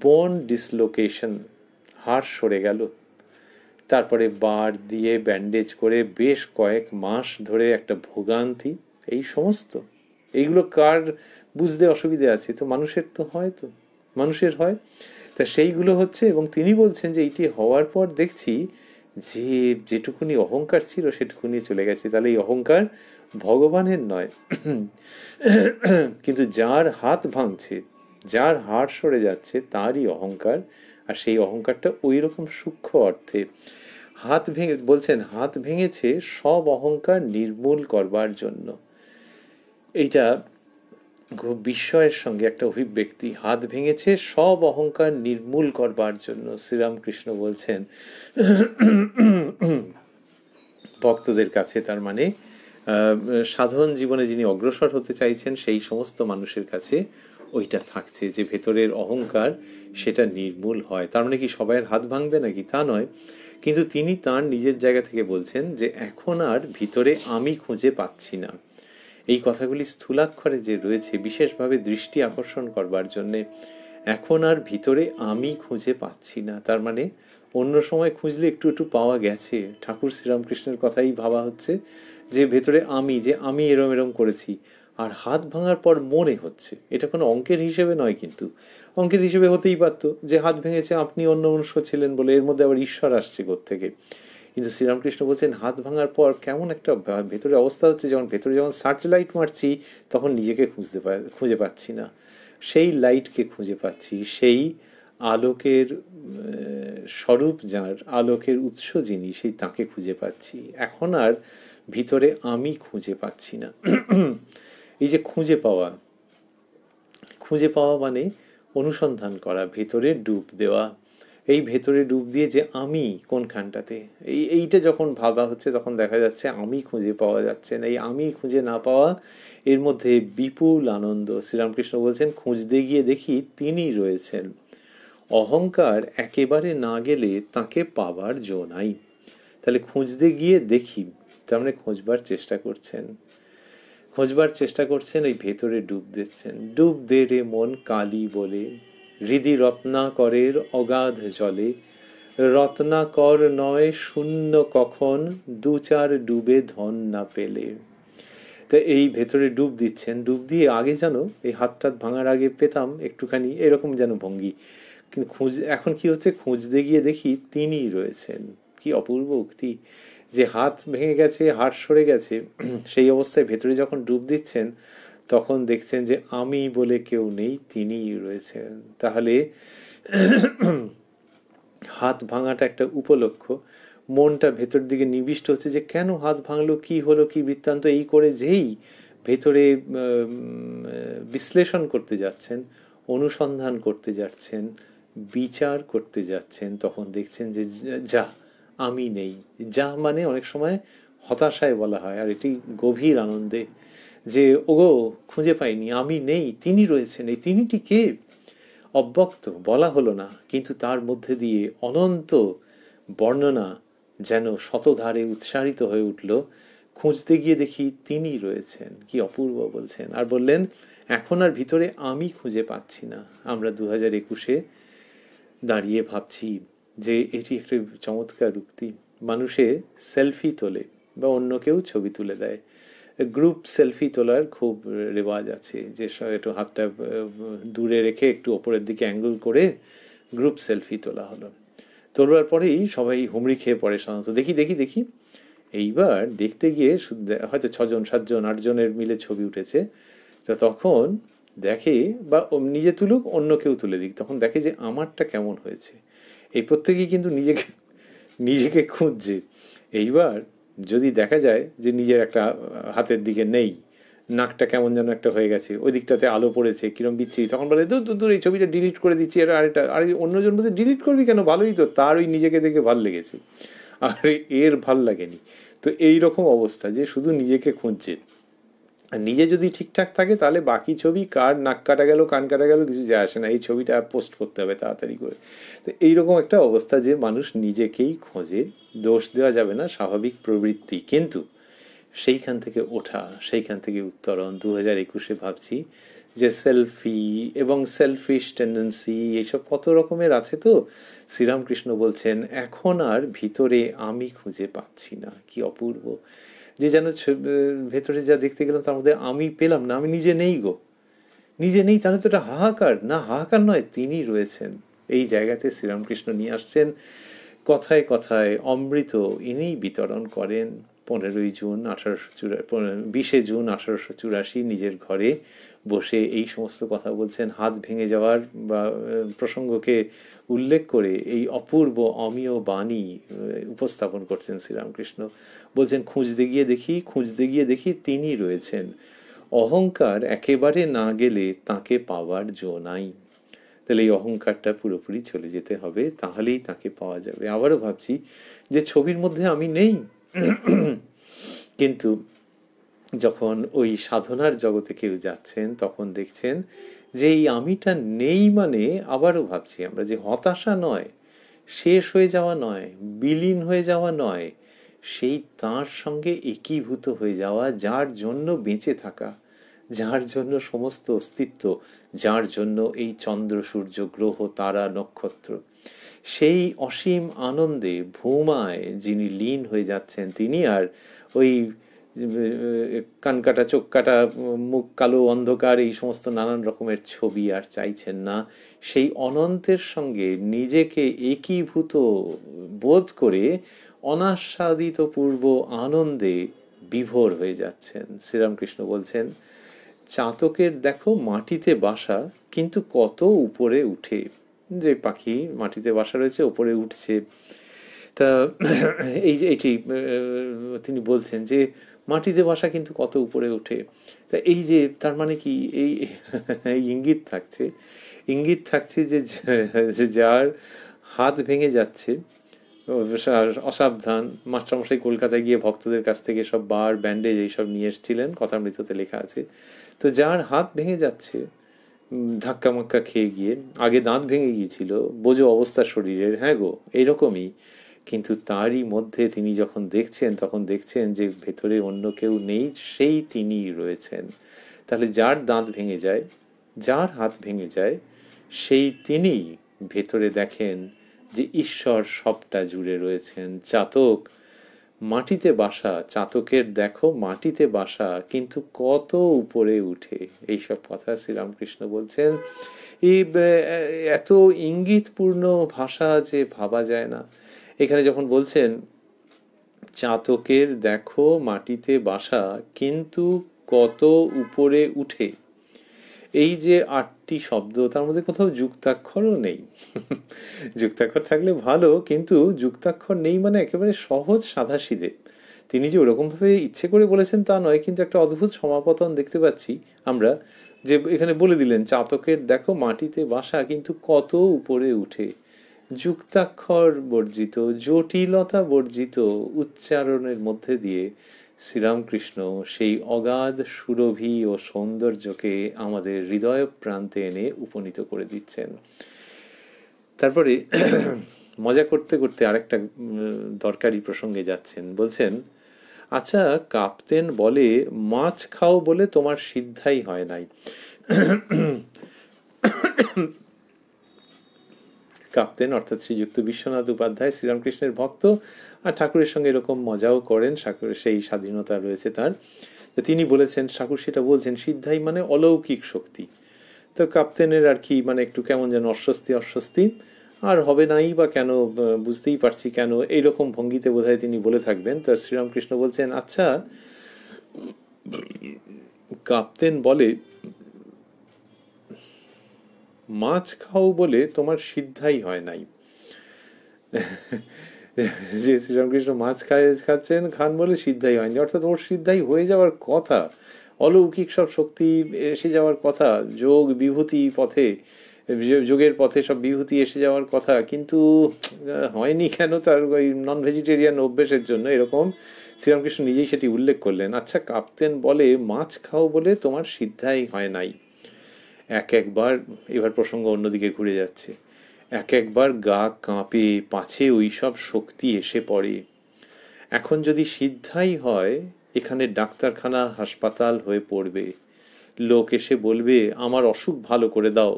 বোন ডিসলোকেশন, হাড় সরে গেল, তারপরে বার দিয়ে ব্যান্ডেজ করে বেশ কয়েক মাস ধরে একটা ভোগান্তি, এই সমস্ত, এইগুলো কার বুঝতে অসুবিধে আছে? তো মানুষের তো হয়, তো মানুষের হয়। তা সেইগুলো হচ্ছে, এবং তিনি বলছেন যে এইটি হওয়ার পর দেখছি যে যেটুকুনি অহংকার ছিল সেটুকুনি চলে গেছে। তাহলে এই অহংকার ভগবানের নয়, কিন্তু যার হাত ভাঙছে, যার হাড় সরে যাচ্ছে, তারই অহংকার। আর সেই অহংকারটা ওই রকম সূক্ষ্ম অর্থে হাত ভেঙে, বলছেন হাত ভেঙেছে সব অহংকার নির্মূল করবার জন্য। এইটা খুব বিস্ময়ের সঙ্গে একটা অভিব্যক্তি, হাত ভেঙেছে সব অহংকার নির্মূল করবার জন্য। শ্রীরামকৃষ্ণ বলছেন ভক্তদের কাছে, তার মানে সাধারণ জীবনে যিনি অগ্রসর হতে চাইছেন সেই সমস্ত মানুষের কাছে ওইটা থাকছে, যে ভেতরের অহংকার সেটা নির্মূল হয়। তার মানে কি সবাইয়ের হাত ভাঙবে নাকি? তা নয়, কিন্তু তিনি তার নিজের জায়গা থেকে বলছেন যে এখন আর ভিতরে আমি খুঁজে পাচ্ছি না। এই কথাগুলি স্থূলাক্ষরে যে রয়েছে বিশেষভাবে দৃষ্টি আকর্ষণ করবার জন্যে, এখন আর ভিতরে আমি খুঁজে পাচ্ছি না। তার মানে অন্য সময় খুঁজলে একটু একটু পাওয়া গেছে, ঠাকুর শ্রীরামকৃষ্ণের কথাই ভাবা হচ্ছে যে ভেতরে আমি, যে আমি এরম এরম করেছি। আর হাত ভাঙার পর মনে হচ্ছে, এটা কোনো অঙ্কের হিসেবে নয়, কিন্তু অঙ্কের হিসেবে হতেই পারতো যে হাত ভেঙেছে আপনি অন্য মনুষ্য ছিলেন বলে, এর মধ্যে আবার ঈশ্বর আসছে কোত্থেকে? কিন্তু শ্রীরামকৃষ্ণ বলছেন হাত ভাঙার পর কেমন একটা ভেতরে অবস্থা হচ্ছে, যেমন ভেতরে যেমন সার্চ লাইট মারছি তখন নিজেকে খুঁজে পাচ্ছি না, সেই লাইটকে খুঁজে পাচ্ছি, সেই আলোকের স্বরূপ যার, আলোকের উৎস যিনি, সেই তাকে খুঁজে পাচ্ছি। এখন আর ভিতরে আমি খুঁজে পাচ্ছি না। এই যে খুঁজে পাওয়া, খুঁজে পাওয়া মানে অনুসন্ধান করা, ভেতরে ডুব দেওয়া। এই ভেতরে ডুব দিয়ে যে আমি কোনখানটাতে, এইটা যখন ভাবা হচ্ছে তখন দেখা যাচ্ছে আমি খুঁজে পাওয়া যাচ্ছে না। এই আমি খুঁজে না পাওয়া, এর মধ্যে বিপুল আনন্দ। শ্রীরামকৃষ্ণ বলছেন খুঁজতে গিয়ে দেখি তিনি রয়েছেন। অহংকার একেবারে না গেলে তাকে পাবার জো নাই। তাহলে খুঁজতে গিয়ে দেখি, তার মানে খোঁজবার চেষ্টা করছেন, খোঁজবার চেষ্টা করছেন, ওই ভেতরে ডুব দিচ্ছেন। ডুব দে রে মন কালী বলে, হৃদি রত্নাকরের অগাধ জলে, রত্নাকর নয় শূন্য কখন, দু চার ডুবে ধন না পেলে। তা এই ভেতরে ডুব দিচ্ছেন, ডুব দিয়ে আগে যেন এই হাতটা ভাঙার আগে পেতাম একটুখানি এরকম যেন ভঙ্গি, কিন্তু এখন কি হচ্ছে, খুঁজতে গিয়ে দেখি তিনি রয়েছেন। কি অপূর্ব উক্তি, যে হাত ভেঙে গেছে, হাত সরে গেছে, সেই অবস্থায় ভেতরে যখন ডুব দিচ্ছেন তখন দেখছেন যে আমি বলে কেউ নেই, তিনিই রয়েছেন। তাহলে হাত ভাঙাটা একটা উপলক্ষ, মনটা ভেতর দিকে নিবিষ্ট হচ্ছে যে কেন হাত ভাঙলো, কি হলো, কি বৃত্তান্ত, এই করে যেই ভেতরে বিশ্লেষণ করতে যাচ্ছেন, অনুসন্ধান করতে যাচ্ছেন, বিচার করতে যাচ্ছেন, তখন দেখছেন যে যা আমি নেই। যা মানে অনেক সময় হতাশায় বলা হয়, আর এটি গভীর আনন্দে, যে ওগো খুঁজে পাইনি, আমি নেই, তিনি রয়েছেন। এই তিনিটি কে? অব্যক্ত, বলা হলো না, কিন্তু তার মধ্যে দিয়ে অনন্ত বর্ণনা যেন শতধারে উৎসারিত হয়ে উঠল। খুঁজতে গিয়ে দেখি তিনি রয়েছেন। কি অপূর্ব বলছেন। আর বললেন এখন আর ভিতরে আমি খুঁজে পাচ্ছি না। আমরা 2021-এ দাঁড়িয়ে ভাবছি যে এটি একটি চমৎকার উক্তি। মানুষে সেলফি তোলে বা অন্য কেউ ছবি তুলে দেয়, গ্রুপ সেলফি তোলার খুব রেওয়াজ আছে, যে একটু হাতটা দূরে রেখে একটু ওপরের দিকে অ্যাঙ্গেল করে গ্রুপ সেলফি তোলা হলো। তোলবার পরেই সবাই হুমড়ি খেয়ে পড়ে সাধারণত, দেখি দেখি দেখি। এইবার দেখতে গিয়ে হয়তো 6 জন 7 জন 8 জনের মিলে ছবি উঠেছে, তো তখন দেখে, বা নিজে তুলুক অন্য কেউ তুলে দিক, তখন দেখে যে আমারটা কেমন হয়েছে। এই প্রত্যেকেই কিন্তু নিজেকে নিজেকে খুঁজছে। এইবার যদি দেখা যায় যে নিজের একটা হাতের দিকে নেই, নাকটা কেমন যেন একটা হয়ে গেছে, ওই দিকটাতে আলো পড়েছে কিরম বিচ্ছিরি, তখন বলে দূর দূর দূর, এই ছবিটা ডিলিট করে দিচ্ছি। আরেকটা, আর অন্যজন বলছে ডিলিট করবি কেন, ভালোই তো, তার ওই নিজেকে দেখে ভাল লেগেছে, আর এর ভাল লাগেনি। তো এই রকম অবস্থা যে শুধু নিজেকে খুঁজছে। আর নিজে যদি ঠিকঠাক থাকে তাহলে বাকি ছবি কার নাক কাটা গেল কান কাটা গেল কিছু যায় আসে না, এই ছবিটা পোস্ট করতে হবে তাড়াতাড়ি করে। তো এইরকম একটা অবস্থা যে মানুষ নিজেকেই খোঁজে, দোষ দেওয়া যাবে না, স্বাভাবিক প্রবৃত্তি। কিন্তু সেইখান থেকে ওঠা, সেইখান থেকে উত্তরণ 2021-এ ভাবছি যে সেলফি এবং সেলফিশ টেন্ডেন্সি এইসব কত রকমের আছে। তো শ্রীরামকৃষ্ণ বলছেন এখন আর ভিতরে আমি খুঁজে পাচ্ছি না। কি অপূর্ব, যে যেন ভেতরে যা দেখতে গেলাম তার মধ্যে আমি পেলাম না, আমি নিজে নেই গো, নিজে নেই। তাহলে তো এটা হাহাকার না, হাহাকার নয়, তিনি রয়েছেন। এই জায়গাতে শ্রীরামকৃষ্ণ নিয়ে আসছেন কথায় কথায় অমৃত, ইনি বিতরণ করেন। 15ই জুন 20 জুন 1884 নিজের ঘরে বসে এই সমস্ত কথা বলছেন। হাত ভেঙে যাওয়ার বা প্রসঙ্গকে উল্লেখ করে এই অপূর্ব অমীয় বাণী উপস্থাপন করছেন শ্রীরামকৃষ্ণ। বলছেন খুঁজতে গিয়ে দেখি, খুঁজতে গিয়ে দেখি তিনি রয়েছেন। অহংকার একেবারে না গেলে তাকে পাওয়ার জো নাই। তাহলে এই অহংকারটা পুরোপুরি চলে যেতে হবে, তাহলেই তাকে পাওয়া যাবে। আবারও ভাবছি যে ছবির মধ্যে আমি নেই, কিন্তু যখন ওই সাধনার জগতে কেউ যাচ্ছেন তখন দেখছেন যে এই আমিটা নেই, মানে আবারও ভাবছি আমরা যে হতাশা নয়, শেষ হয়ে যাওয়া নয়, বিলীন হয়ে যাওয়া নয়, সেই তার সঙ্গে একীভূত হয়ে যাওয়া, যার জন্য বেঁচে থাকা, যার জন্য সমস্ত অস্তিত্ব, যার জন্য এই চন্দ্র সূর্য গ্রহ তারা নক্ষত্র, সেই অসীম আনন্দে ভূমায় যিনি লীন হয়ে যাচ্ছেন, তিনি আর ওই কানকাটা চোখ কাটা মুখ কালো অন্ধকার এই সমস্ত নানান রকমের ছবি আর চাইছেন না। সেই অনন্তের সঙ্গে নিজেকে একীভূত বোধ করে অনাস্বাদিত পূর্ব আনন্দে বিভোর হয়ে যাচ্ছেন। শ্রীরামকৃষ্ণ বলছেন, চাতকের দেখো মাটিতে বাসা, কিন্তু কত উপরে উঠে। যে পাখি মাটিতে বাসা রয়েছে, উপরে উঠছে। তা এইটি তিনি বলছেন যে মাটিতে বাসা কিন্তু কত উপরে ওঠে। তা এই যে তার মানে কি, এই ইঙ্গিত থাকছে যে যার হাত ভেঙে যাচ্ছে, অসাবধান, মাস্টারমশাই কলকাতায় গিয়ে ভক্তদের কাছ থেকে সব বার ব্যান্ডেজ এইসব নিয়ে এসেছিলেন, কথামৃততে লেখা আছে। তো যার হাত ভেঙে যাচ্ছে ধাক্কা মাক্কা খেয়ে গিয়ে, আগে দাঁত ভেঙে গিয়েছিল, বোঝো অবস্থা শরীরের, হ্যাঁ গো এইরকমই, কিন্তু তারই মধ্যে তিনি যখন দেখছেন তখন দেখছেন যে ভেতরে অন্য কেউ নেই, সেই তিনিই রয়েছেন। তাহলে যার দাঁত ভেঙে যায়, যার হাত ভেঙে যায়, সেই তিনিই ভেতরে দেখেন যে ঈশ্বর সবটা জুড়ে রয়েছেন। চাতক মাটিতে বাসা, চাতকের দেখো মাটিতে বাসা, কিন্তু কত উপরে উঠে। এইসব কথা শ্রীরামকৃষ্ণ বলছেন। এই এত ইঙ্গিতপূর্ণ ভাষা যে ভাবা যায় না। এখানে যখন বলছেন চাতকের দেখো মাটিতে বাসা, কিন্তু কত উপরে উঠে, এই যে 8টি শব্দ, তার মধ্যে কোথাও যুক্তাক্ষরও নেই। যুক্তাক্ষর থাকলে ভালো, কিন্তু যুক্তাক্ষর নেই, মানে একেবারে সহজ সাধাসিধে। তিনি যে ওরকমভাবে ইচ্ছে করে বলেছেন তা নয়, কিন্তু একটা অদ্ভুত সমাপতন দেখতে পাচ্ছি আমরা, যে এখানে বলে দিলেন চাতকের দেখো মাটিতে বাসা, কিন্তু কত উপরে উঠে। যুক্তাক্ষর বর্জিত, জটিলতা বর্জিত উচ্চারণের মধ্যে দিয়ে শ্রীরামকৃষ্ণ সেই অগাধ সুরভি ও সৌন্দর্যকে আমাদের হৃদয় প্রান্তে এনে উপনীত করে দিচ্ছেন। তারপরে মজা করতে করতে আরেকটা দরকারি প্রসঙ্গে যাচ্ছেন। বলছেন, আচ্ছা কাপ্তেন বলে মাছ খাও বলে তোমার সিদ্ধাই হয় নাই। কাপ্তেন অর্থাৎ শ্রীযুক্ত বিশ্বনাথ উপাধ্যায় শ্রীরামকৃষ্ণের ভক্ত, আর ঠাকুরের সঙ্গে এরকম মজাও করেন, ঠাকুরের সেই স্বাধীনতা রয়েছে তার। তো তিনি বলেছেন, ঠাকুর সেটা বলছেন, সিদ্ধাই মানে অলৌকিক শক্তি। তো কাপ্তেনের আর কি মানে একটু কেমন যেন অস্বস্তি, আর হবে নাই বা কেন, বুঝতেই পারছি কেন, এইরকম ভঙ্গিতে বোধহয় তিনি বলে থাকবেন। তো শ্রীরামকৃষ্ণ বলছেন, আচ্ছা কাপ্তেন বলে মাছ খাও বলে তোমার সিদ্ধাই হয় নাই। যে শ্রীরামকৃষ্ণ মাছ খান বলে সিদ্ধাই হয়নি, অর্থাৎ ওর সিদ্ধাই হয়ে যাওয়ার কথা, অলৌকিক সব শক্তি এসে যাওয়ার কথা, যোগ বিভূতি পথে, যোগের পথে সব বিভূতি এসে যাওয়ার কথা, কিন্তু হয়নি কেন, তার ওই নন ভেজিটেরিয়ান অভ্যেসের জন্য, এরকম শ্রীরামকৃষ্ণ নিজেই সেটি উল্লেখ করলেন। আচ্ছা কাপ্তেন বলে মাছ খাও বলে তোমার সিদ্ধাই হয় নাই। একবার এবার প্রসঙ্গ অন্যদিকে ঘুরে যাচ্ছে, একবার গা কাঁপে পাছে ওই সব শক্তি এসে পড়ে। এখন যদি সিদ্ধাই হয়, এখানে ডাক্তারখানা হাসপাতাল হয়ে পড়বে, লোক এসে বলবে আমার অসুখ ভালো করে দাও,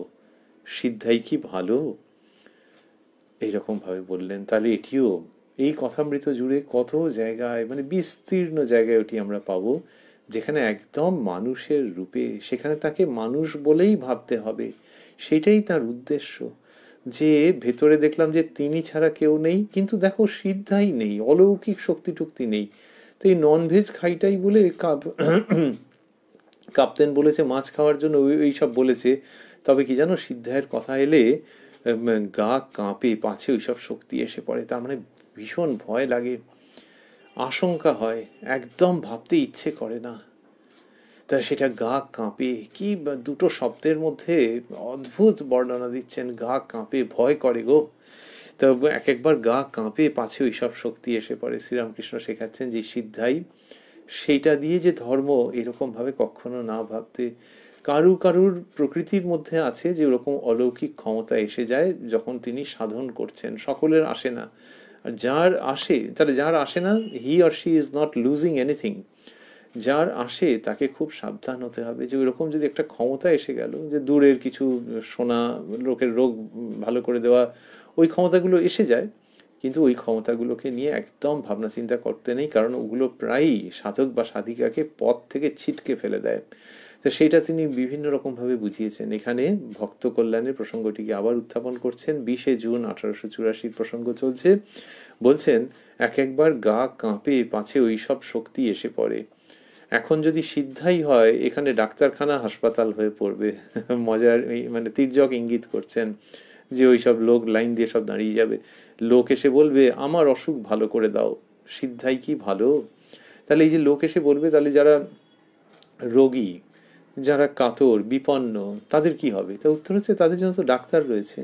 সিদ্ধাই কি ভালো? এইরকম ভাবে বললেন। তাহলে এটিও এই কথামৃত জুড়ে কত জায়গায়, মানে বিস্তীর্ণ জায়গায় ওটি আমরা পাবো, যেখানে একদম মানুষের রূপে, সেখানে তাকে মানুষ বলেই ভাবতে হবে, সেটাই তার উদ্দেশ্য। যে ভেতরে দেখলাম যে তিনি ছাড়া কেউ নেই, কিন্তু দেখো সিদ্ধাই নেই, অলৌকিক শক্তি টুক্তি নেই। তো এই ননভেজ খাইটাই বলে কাপ্তেন বলেছে মাছ খাওয়ার জন্য, ওই সব বলেছে। তবে কি জানো, সিদ্ধায়ের কথা এলে গা কাঁপে পাছে ওইসব শক্তি এসে পড়ে, তার মানে ভীষণ ভয় লাগে, আশঙ্কা হয়, একদম ভাবতে ইচ্ছে করে না। তা সেটা গা কাঁপে, কি দুটো শব্দের মধ্যে অদ্ভুত বর্ণনা দিচ্ছেন, গা কাঁপে, ভয় করে গো। তো একবার গা কাঁপে পাছে ওইসব শক্তি এসে পড়ে। শ্রীরামকৃষ্ণ শেখাচ্ছেন যে সিদ্ধাই সেইটা দিয়ে যে ধর্ম, এরকমভাবে কখনো না ভাবতে। কারুর প্রকৃতির মধ্যে আছে যে ওরকম অলৌকিক ক্ষমতা এসে যায় যখন তিনি সাধন করছেন, সকলের আসে না। আর যার আসে, তাহলে যার আসে না, he or she is not losing anything. যার আসে তাকে খুব সাবধান হতে হবে যে ওইরকম যদি একটা ক্ষমতা এসে গেল, যে দূরের কিছু শোনা, লোকের রোগ ভালো করে দেওয়া, ওই ক্ষমতাগুলো এসে যায়, কিন্তু ওই ক্ষমতাগুলোকে নিয়ে একদম ভাবনা চিন্তা করতে নেই, কারণ ওগুলো প্রায়ই সাধক বা সাধিকাকে পথ থেকে ছিটকে ফেলে দেয়। তো সেইটা তিনি বিভিন্ন রকমভাবে বুঝিয়েছেন। এখানে ভক্ত কল্যাণের প্রসঙ্গটিকে আবার উত্থাপন করছেন। 20 জুন 1884 প্রসঙ্গ চলছে। বলছেন, একবার গা কাঁপে পাছে ওই সব শক্তি এসে পড়ে। এখন যদি সিদ্ধাই হয়, এখানে ডাক্তারখানা হাসপাতাল হয়ে পড়বে। মজার মানে তির্যক ইঙ্গিত করছেন যে ওই সব লোক লাইন দিয়ে সব দাঁড়িয়ে যাবে, লোক এসে বলবে আমার অসুখ ভালো করে দাও। সিদ্ধাই কি ভালো? তাহলে এই যে লোক এসে বলবে, তাহলে যারা রোগী, যারা কাতর বিপন্ন, তাদের কি হবে? তা উত্তর হচ্ছে, তাদের জন্য তো ডাক্তার রয়েছে।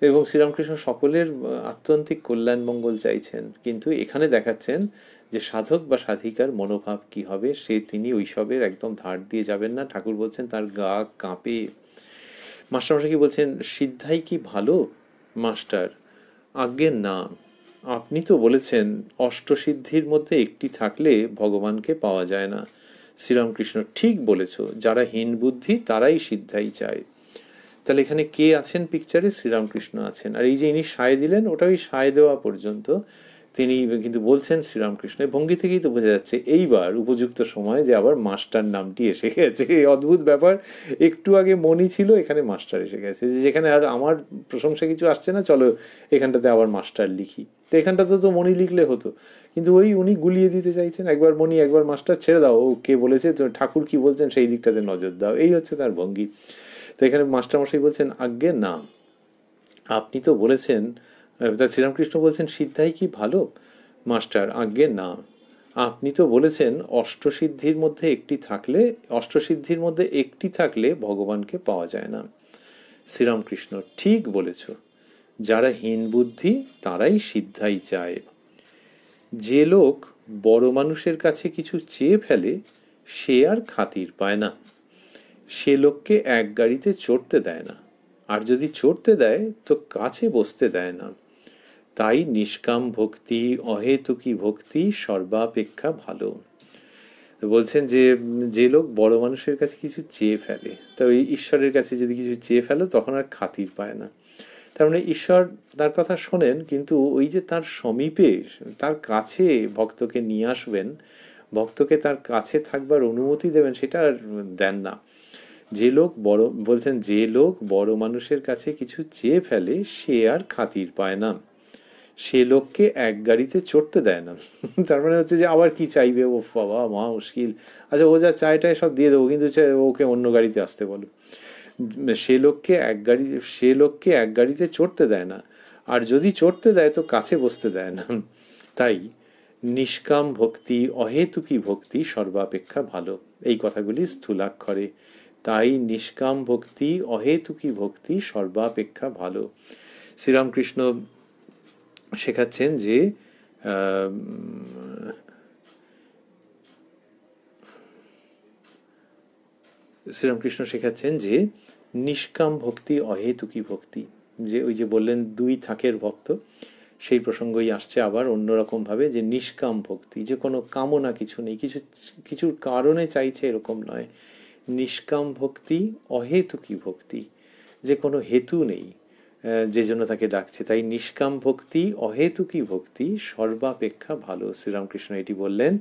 এবং শ্রীরামকৃষ্ণ সকলের আত্যন্তিক কল্যাণ মঙ্গল চাইছেন, কিন্তু এখানে দেখাচ্ছেন যে সাধক বা সাধিকার মনোভাব কি হবে, সে তিনি ওইসবের একদম ধার দিয়ে যাবেন না। ঠাকুর বলছেন তার গা কাঁপে। মাস্টারমশাই কি বলছেন, সিদ্ধাই কি ভালো? মাস্টার, আজ্ঞে না। আপনি তো বলেছেন অষ্টসিদ্ধির মধ্যে একটি থাকলে ভগবানকে পাওয়া যায় না। শ্রীরামকৃষ্ণ, ঠিক বলেছ, যারা হীন বুদ্ধি তারাই সিদ্ধাই চায়। তাহলে এখানে কে আছেন পিকচারে? শ্রীরামকৃষ্ণ আছেন। আর এই যে ইনি সায় দিলেন, ওটা ওই সায় দেওয়া পর্যন্ত। তিনি কিন্তু বলছেন শ্রীরামকৃষ্ণের ভঙ্গি থেকেই তো বোঝা যাচ্ছে এইবার উপযুক্ত সময় যে আবার মাস্টার নামটি এসে গেছে। এই অদ্ভুত ব্যাপার, একটু আগে মনি ছিল, এখানে মাস্টার এসে গেছে। যেখানে আর আমার প্রশংসা কিছু আসছে না, চলো এখানটাতে আবার মাস্টার লিখি। তো এখানটাতে তো মনি লিখলে হতো, কিন্তু ওই উনি গুলিয়ে দিতে চাইছেন, একবার মনি একবার মাস্টার, ছেড়ে দাও, ও কে বলেছে, তো ঠাকুর কি বলছেন সেই দিকটাতে নজর দাও, এই হচ্ছে তার ভঙ্গি। তো এখানে মাস্টারমশাই বলছেন আজ্ঞে না। আপনি তো বলেছেন, তা শ্রীরামকৃষ্ণ বলছেন সিদ্ধাই কি ভালো? মাস্টার, আজ্ঞে না। আপনি তো বলেছেন অষ্টসিদ্ধির মধ্যে একটি থাকলে ভগবানকে পাওয়া যায় না। শ্রীরামকৃষ্ণ, ঠিক বলেছ, যারা হীন বুদ্ধি তারাই সিদ্ধাই চায়। যে লোক বড় মানুষের কাছে কিছু চেয়ে ফেলে, সে আর খাতির পায় না। সে লোককে এক গাড়িতে চড়তে দেয় না, আর যদি চড়তে দেয় তো কাছে বসতে দেয় না। তাই নিষ্কাম ভক্তি, অহেতুকী ভক্তি সর্বাপেক্ষা ভালো। বলছেন যে যে লোক বড় মানুষের কাছে কিছু চেয়ে ফেলে, তা ওই ঈশ্বরের কাছে যদি কিছু চেয়ে ফেলো তখন আর খাতির পায় না। তার মানে ঈশ্বর তার কথা শোনেন, কিন্তু ওই যে তার সমীপে, তার কাছে ভক্তকে নিয়ে আসবেন, ভক্তকে তার কাছে থাকবার অনুমতি দেবেন, সেটা আর দেন না। যে লোক বড়, বলছেন যে লোক বড় মানুষের কাছে কিছু চেয়ে ফেলে, সে আর খাতির পায় না। সে লোককে এক গাড়িতে চড়তে দেয় না। তার মানে হচ্ছে যে আবার কি চাইবে, ও বাবা মা মুশকিল, আচ্ছা ও যা চায়টায় সব দিয়ে দেবো, কিন্তু ওকে অন্য গাড়িতে আসতে বলো। সে লোককে এক গাড়িতে চড়তে দেয় না, আর যদি চড়তে দেয় তো কাছে বসতে দেয় না। তাই নিষ্কাম ভক্তি, অহেতুকী ভক্তি সর্বাপেক্ষা ভালো। এই কথাগুলি স্থূলাক্ষরে। তাই নিষ্কাম ভক্তি, অহেতুকী ভক্তি সর্বাপেক্ষা ভালো। শ্রীরামকৃষ্ণ শেখাচ্ছেন যে শ্রীরামকৃষ্ণ শেখাচ্ছেন যে নিষ্কাম ভক্তি, অহেতুকী ভক্তি, যে ওই যে বললেন দুই থাকের ভক্ত, সেই প্রসঙ্গই আসছে আবার অন্যরকম ভাবে, যে নিষ্কাম ভক্তি, যে কোনো কামনা কিছু নেই, কিছুর কারণে চাইছে এরকম নয়। নিষ্কাম ভক্তি, অহেতুকী ভক্তি, যে কোনো হেতু নেই যে জন্য তাকে ডাকছে। তাই নিষ্কাম ভক্তি, অহেতুকী ভক্তি সর্বাপেক্ষা ভালো। শ্রীরামকৃষ্ণ এটি বললেন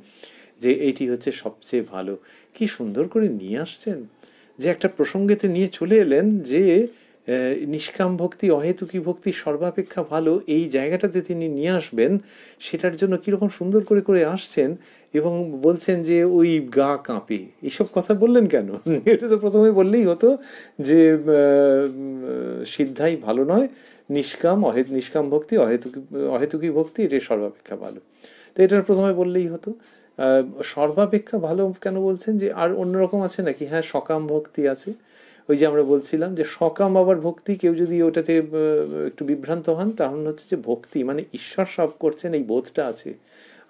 যে এইটি হচ্ছে সবচেয়ে ভালো। কি সুন্দর করে নিয়ে আসছেন, যে একটা প্রসঙ্গেতে নিয়ে চলে এলেন যে নিষ্কাম ভক্তি, অহেতুকী ভক্তি সর্বাপেক্ষা ভালো, এই জায়গাটাতে তিনি নিয়ে আসবেন, সেটার জন্য কীরকম সুন্দর করে করে আসছেন। এবং বলছেন যে ওই গা কাঁপে, এইসব কথা বললেন কেন? এটা তো প্রথমে বললেই হতো যে সিদ্ধাই ভালো নয়, নিষ্কাম ভক্তি, অহেতুকী ভক্তি এটা সর্বাপেক্ষা ভালো। তো এটার প্রথমে বললেই হতো। সর্বাপেক্ষা ভালো কেন বলছেন? যে আর অন্যরকম আছে নাকি? হ্যাঁ, সকাম ভক্তি আছে। ওই যে আমরা বলছিলাম যে সকাম আবার ভক্তি, কেউ যদি ওটাতে একটু বিভ্রান্ত হন, তাহলে হচ্ছে যে ভক্তি মানে ঈশ্বর সব করছেন এই বোধটা আছে,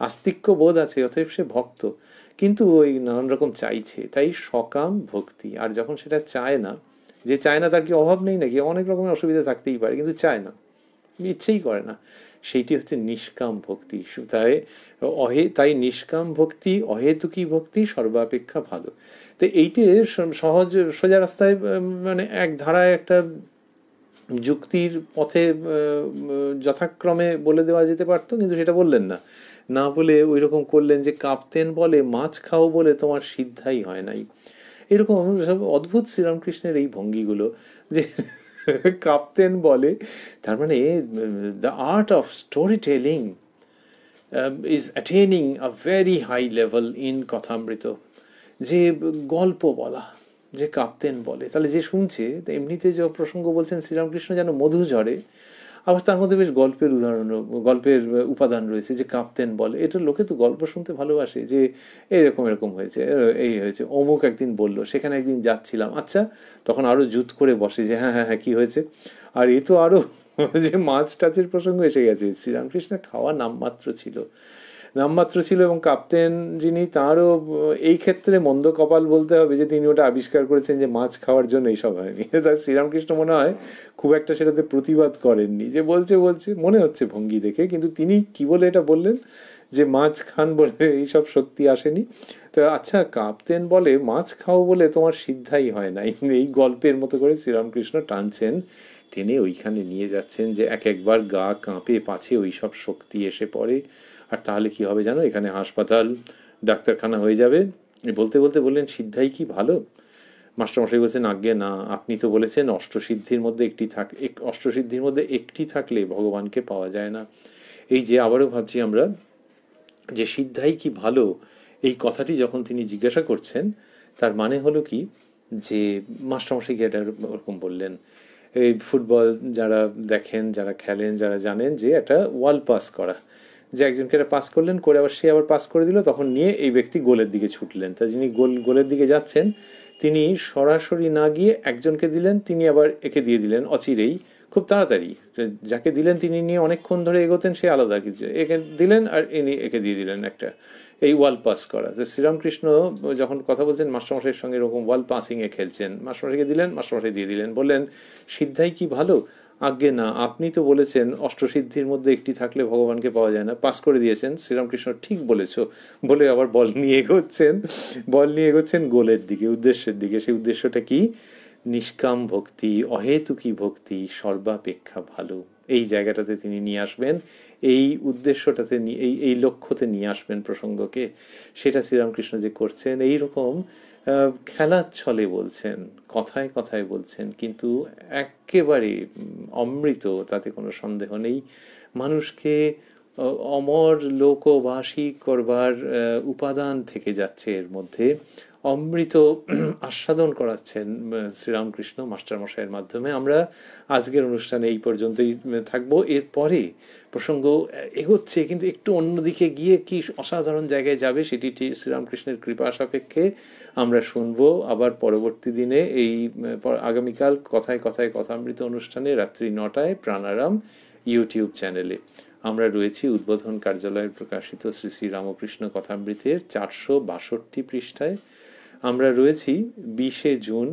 আস্তিক্য বোধ আছে, অতএব সে ভক্ত, কিন্তু ওই নানান রকম চাইছে, তাই সকাম ভক্তি। আর যখন সেটা চায় না, যে চায় না তার কি অভাব নেই নাকি? অনেক রকমের অসুবিধা থাকতেই পারে, কিন্তু চায় না, ইচ্ছেই করে না, সেইটি হচ্ছে নিষ্কাম ভক্তি। তাই নিষ্কাম ভক্তি, অহেতুকী ভক্তি সর্বাপেক্ষা ভালো। তো এইটি সহজ সোজা রাস্তায়, মানে এক ধারায় একটা যুক্তির পথে যথাক্রমে বলে দেওয়া যেতে পারতো, কিন্তু সেটা বললেন না। না বলে ওই রকম করলেন যে কাপ্তেন বলে মাছ খাও বলে তোমার সিদ্ধাই হয় নাই। এরকম সব অদ্ভুত শ্রীরামকৃষ্ণের এই ভঙ্গিগুলো, যে কাপ্তেন বলে, তার মানে the art of storytelling is attaining a very high level in Kathamrita. যে গল্প বলা, যে কাপ্তেন বলে, তাহলে যে শুনছে, এমনিতে যে প্রসঙ্গ বলছেন শ্রীরামকৃষ্ণ যেন মধু ঝরে, আবার তার মধ্যে বেশ গল্পের উদাহরণ, গল্পের উপাদান রয়েছে। যে কাপ্তেন বলে, এটা লোকে তো গল্প শুনতে ভালোবাসে, যে এরকম এরকম হয়েছে, এই হয়েছে, অমুক একদিন বললো, সেখানে একদিন যাচ্ছিলাম, আচ্ছা, তখন আরো জুত করে বসে যে হ্যাঁ হ্যাঁ হ্যাঁ কি হয়েছে। আর এ তো আরো যে মাছ টাচের প্রসঙ্গ এসে গেছে। শ্রীরামকৃষ্ণের খাওয়া নামমাত্র ছিল, নামমাত্র ছিল, এবং কাপ্তেন যিনি, তাঁরও এই ক্ষেত্রে মন্দ কপাল বলতে হবে যে তিনি ওটা আবিষ্কার করেছেন যে মাছ খাওয়ার জন্য এইসব হয়নি। তার শ্রীরামকৃষ্ণ মনে হয় খুব একটা সেটাতে প্রতিবাদ করেননি, যে বলছে বলছে মনে হচ্ছে ভঙ্গি দেখে, কিন্তু তিনি কি বলে এটা বললেন যে মাছ খান বলে এইসব শক্তি আসেনি। তো আচ্ছা, কাপ্তেন বলে মাছ খাও বলে তোমার সিদ্ধাই হয় নাই, এই গল্পের মতো করে শ্রীরামকৃষ্ণ টানছেন, টেনে ওইখানে নিয়ে যাচ্ছেন যে এক একবার গা কাঁপে পাছে ওই সব শক্তি এসে পড়ে। আর তাহলে কি হবে জানো, এখানে হাসপাতাল ডাক্তারখানা হয়ে যাবে। বলতে বলতে বললেন সিদ্ধাই কি ভালো? মাস্টারমশাই বলছেন আজ্ঞে না, আপনি তো বলেছেন অষ্টসিদ্ধির মধ্যে অষ্টসিদ্ধির মধ্যে একটি থাকলে ভগবানকে পাওয়া যায় না। এই যে আবারও ভাবছি আমরা, যে সিদ্ধাই কি ভালো, এই কথাটি যখন তিনি জিজ্ঞাসা করছেন, তার মানে হলো কি, যে মাস্টারমশাইকে এটা ওরকম বললেন। এই ফুটবল যারা দেখেন, যারা খেলেন, যারা জানেন, যে একটা ওয়াল পাস করা, যে একজনকে এটা পাস করলেন, করে আবার সে আবার পাস করে দিল, তখন নিয়ে এই ব্যক্তি গোলের দিকে ছুটলেন। তা যিনি গোলের দিকে যাচ্ছেন, তিনি সরাসরি না গিয়ে একজনকে দিলেন, তিনি আবার একে দিয়ে দিলেন অচিরেই, খুব তাড়াতাড়ি। যাকে দিলেন তিনি নিয়ে অনেকক্ষণ ধরে এগোতেন, সে আলাদা কিছু, একে দিলেন আর ইনি একে দিয়ে দিলেন একটা, এই ওয়াল পাস করা। তো শ্রীরামকৃষ্ণ যখন কথা বলছেন মাস্টারমশাইয়ের সঙ্গে এরকম ওয়াল পাসিংয়ে খেলছেন, মাস্টারমশাইকে দিলেন, মাস্টারমশাই দিয়ে দিলেন, বললেন সিদ্ধাই কি ভালো? আজ্ঞে না, আপনি তো বলেছেন অষ্টসিদ্ধির মধ্যে একটি থাকলে ভগবানকে পাওয়া যায় না, পাস করে দিয়েছেন। শ্রীরামকৃষ্ণ ঠিক বলেছো বলে আবার বল নিয়ে এগোচ্ছেন গোলের দিকে, উদ্দেশ্যের দিকে। সেই উদ্দেশ্যটা কি? নিষ্কাম ভক্তি, অহেতুকী ভক্তি সর্বাপেক্ষা ভালো। এই জায়গাটাতে তিনি নিয়ে আসবেন, এই উদ্দেশ্যটাতে এই লক্ষ্যতে নিয়ে আসবেন প্রসঙ্গকে। সেটা শ্রীরামকৃষ্ণ যে করছেন, এইরকম খেলার ছলে বলছেন, কথায় কথায় বলছেন, কিন্তু একেবারে অমৃত, তাতে কোনো সন্দেহ নেই। মানুষকে অমর লোকবাসী করবার উপাদান থেকে যাচ্ছে এর মধ্যে, অমৃত আস্বাদন করাচ্ছেন শ্রীরামকৃষ্ণ মাস্টারমশাইয়ের মাধ্যমে। আমরা আজকের অনুষ্ঠানে এই পর্যন্তই থাকবো। এরপরে প্রসঙ্গ এগোচ্ছে, কিন্তু একটু অন্যদিকে গিয়ে কি অসাধারণ জায়গায় যাবে সেটি শ্রীরামকৃষ্ণের কৃপা সাপেক্ষে আমরা শুনবো আবার পরবর্তী দিনে। এই আগামীকাল কথায় কথায় কথামৃত অনুষ্ঠানে রাত্রি 9টায় প্রাণারাম ইউটিউব চ্যানেলে। আমরা রয়েছি উদ্বোধন কার্যালয়ের প্রকাশিত শ্রী শ্রী রামকৃষ্ণ কথামৃতের 462 পৃষ্ঠায়। আমরা রয়েছি 20 জুন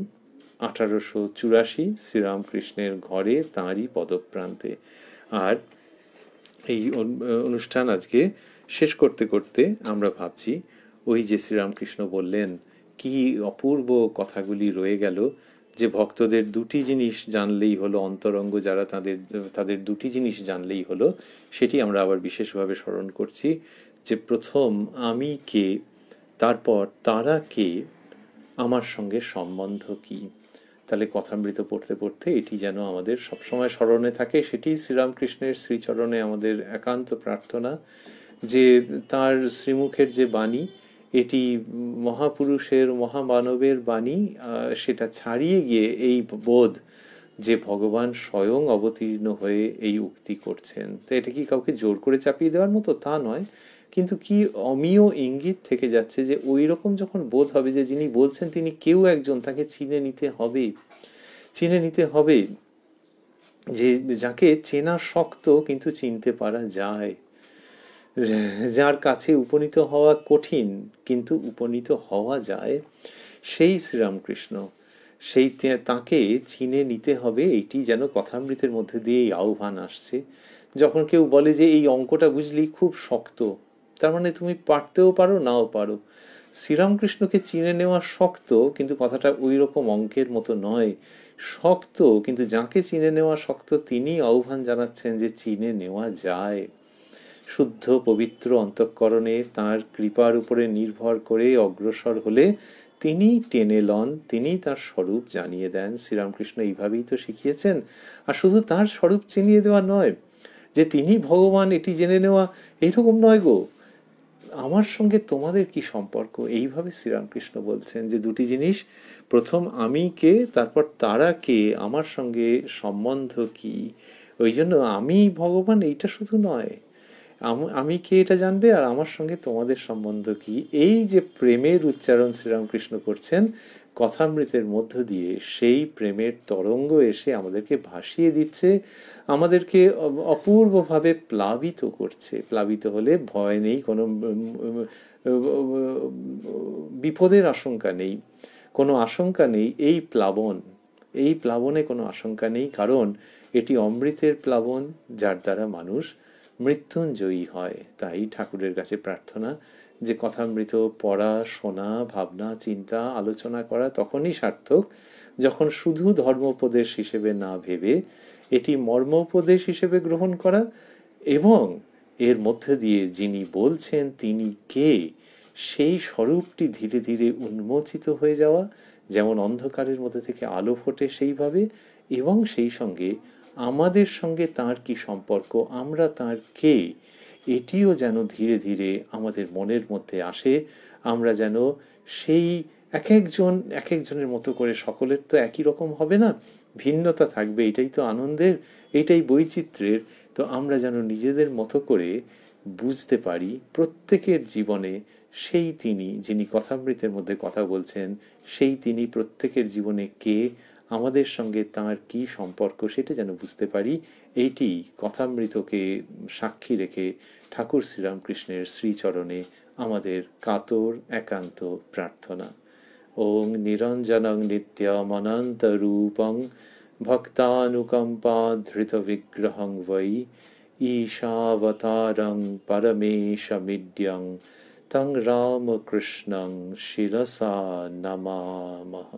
1884 শ্রীরামকৃষ্ণের ঘরে, তাঁরই পদপ্রান্তে। আর এই অনুষ্ঠান আজকে শেষ করতে করতে আমরা ভাবছি, ওই যে শ্রীরামকৃষ্ণ বললেন, কি অপূর্ব কথাগুলি রয়ে গেল, যে ভক্তদের দুটি জিনিস জানলেই হলো, অন্তরঙ্গ যারা, তাদের দুটি জিনিস জানলেই হলো। সেটি আমরা আবার বিশেষভাবে স্মরণ করছি, যে প্রথম আমি কে, তারপর তারা কে, আমার সঙ্গে সম্বন্ধ কি। তাহলে কথামৃত পড়তে পড়তে এটি যেন আমাদের সবসময় স্মরণে থাকে। সেটি শ্রীরামকৃষ্ণের শ্রীচরণে আমাদের একান্ত প্রার্থনা, যে তার শ্রীমুখের যে বাণী, এটি মহাপুরুষের, মহামানবের বাণী, সেটা ছাড়িয়ে গিয়ে এই বোধ যে ভগবান স্বয়ং অবতীর্ণ হয়ে এই উক্তি করছেন। তো এটা কি কাউকে জোর করে চাপিয়ে দেওয়ার মতো? তা নয়, কিন্তু কি অমীয় ইঙ্গিত থেকে যাচ্ছে, যে ওই রকম যখন বোধ হবে যে যিনি বলছেন তিনি কেউ একজন, তাকে চিনে নিতে হবে, যে যাকে চেনা শক্ত কিন্তু চিনতে পারা যায়। যার কাছে উপনীত হওয়া কঠিন কিন্তু উপনীত হওয়া যায়, সেই শ্রীরামকৃষ্ণ, তাকে চিনে নিতে হবে, এইটি যেন কথামৃতের মধ্যে দিয়ে এই আহ্বান আসছে। যখন কেউ বলে যে এই অঙ্কটা বুঝলি খুব শক্ত, তার মানে তুমি পারতেও পারো নাও পারো। শ্রীরামকৃষ্ণকে চিনে নেওয়া শক্ত, কিন্তু কথাটা ওই রকম অঙ্কের মতো নয়। শক্ত, কিন্তু যাকে চিনে নেওয়া শক্ত তিনি আহ্বান জানাচ্ছেন যে চিনে নেওয়া যায়। শুদ্ধ পবিত্র অন্তঃকরণে তাঁর কৃপার উপরে নির্ভর করে অগ্রসর হলে তিনি টেনে লন, তিনি তার স্বরূপ জানিয়ে দেন। শ্রীরামকৃষ্ণ এইভাবেই তো শিখিয়েছেন। আর শুধু তার স্বরূপ চিনিয়ে দেওয়া নয়, যে তিনি ভগবান এটি জেনে নেওয়া, এইরকম নয় গো, আমার সঙ্গে তোমাদের কি সম্পর্ক, এইভাবে শ্রীরামকৃষ্ণ বলছেন যে দুটি জিনিস, প্রথম আমি কে, তারপর তারা কে, আমার সঙ্গে সম্বন্ধ কি। ওই জন্য আমি ভগবান এইটা শুধু নয়, আমি কে এটা জানবে, আর আমার সঙ্গে তোমাদের সম্বন্ধ কি। এই যে প্রেমের উচ্চারণ শ্রীরামকৃষ্ণ করছেন কথামৃতের মধ্য দিয়ে, সেই প্রেমের তরঙ্গ এসে আমাদেরকে ভাসিয়ে দিচ্ছে, আমাদেরকে অপূর্বভাবে প্লাবিত করছে। প্লাবিত হলে ভয় নেই, কোনো বিপদের আশঙ্কা নেই, কোনো আশঙ্কা নেই। এই প্লাবনে কোনো আশঙ্কা নেই, কারণ এটি অমৃতের প্লাবন, যার দ্বারা মানুষ মৃত্যুঞ্জয়ী হয়। তাই ঠাকুরের কাছে প্রার্থনা যে কথামৃত পড়া, শোনা, ভাবনা, চিন্তা, আলোচনা করা তখনই সার্থক যখন শুধু ধর্মোপদেশ হিসেবে না ভেবে এটি মর্মোপদেশ হিসেবে গ্রহণ করা, এবং এর মধ্যে দিয়ে যিনি বলছেন তিনি কে, সেই স্বরূপটি ধীরে ধীরে উন্মোচিত হয়ে যাওয়া, যেমন অন্ধকারের মধ্যে থেকে আলো ফোটে সেইভাবে, এবং সেই সঙ্গে আমাদের সঙ্গে তার কি সম্পর্ক, আমরা তার কে, এটিও যেন ধীরে ধীরে আমাদের মনের মধ্যে আসে। আমরা যেন সেই এক একজনের মতো করে, সকলের তো একই রকম হবে না, ভিন্নতা থাকবে, এটাই তো আনন্দের, এইটাই বৈচিত্র্যের। তো আমরা যেন নিজেদের মতো করে বুঝতে পারি প্রত্যেকের জীবনে সেই তিনি যিনি কথামৃতের মধ্যে কথা বলছেন, সেই তিনি প্রত্যেকের জীবনে কে, আমাদের সঙ্গে তার কি সম্পর্ক, সেটা যেন বুঝতে পারি। এইটি কথামৃতকে সাক্ষী রেখে ঠাকুর শ্রীরামকৃষ্ণের শ্রীচরণে আমাদের কাতর একান্ত প্রার্থনা। ওং নিরঞ্জনং নিত্যমনন্তরূপং ভক্তানুকম্পাধৃতবিগ্রহং বৈ ঈশাবতারং পরমেশমিড্যং तं রামকৃষ্ণং শিরসা নমামः।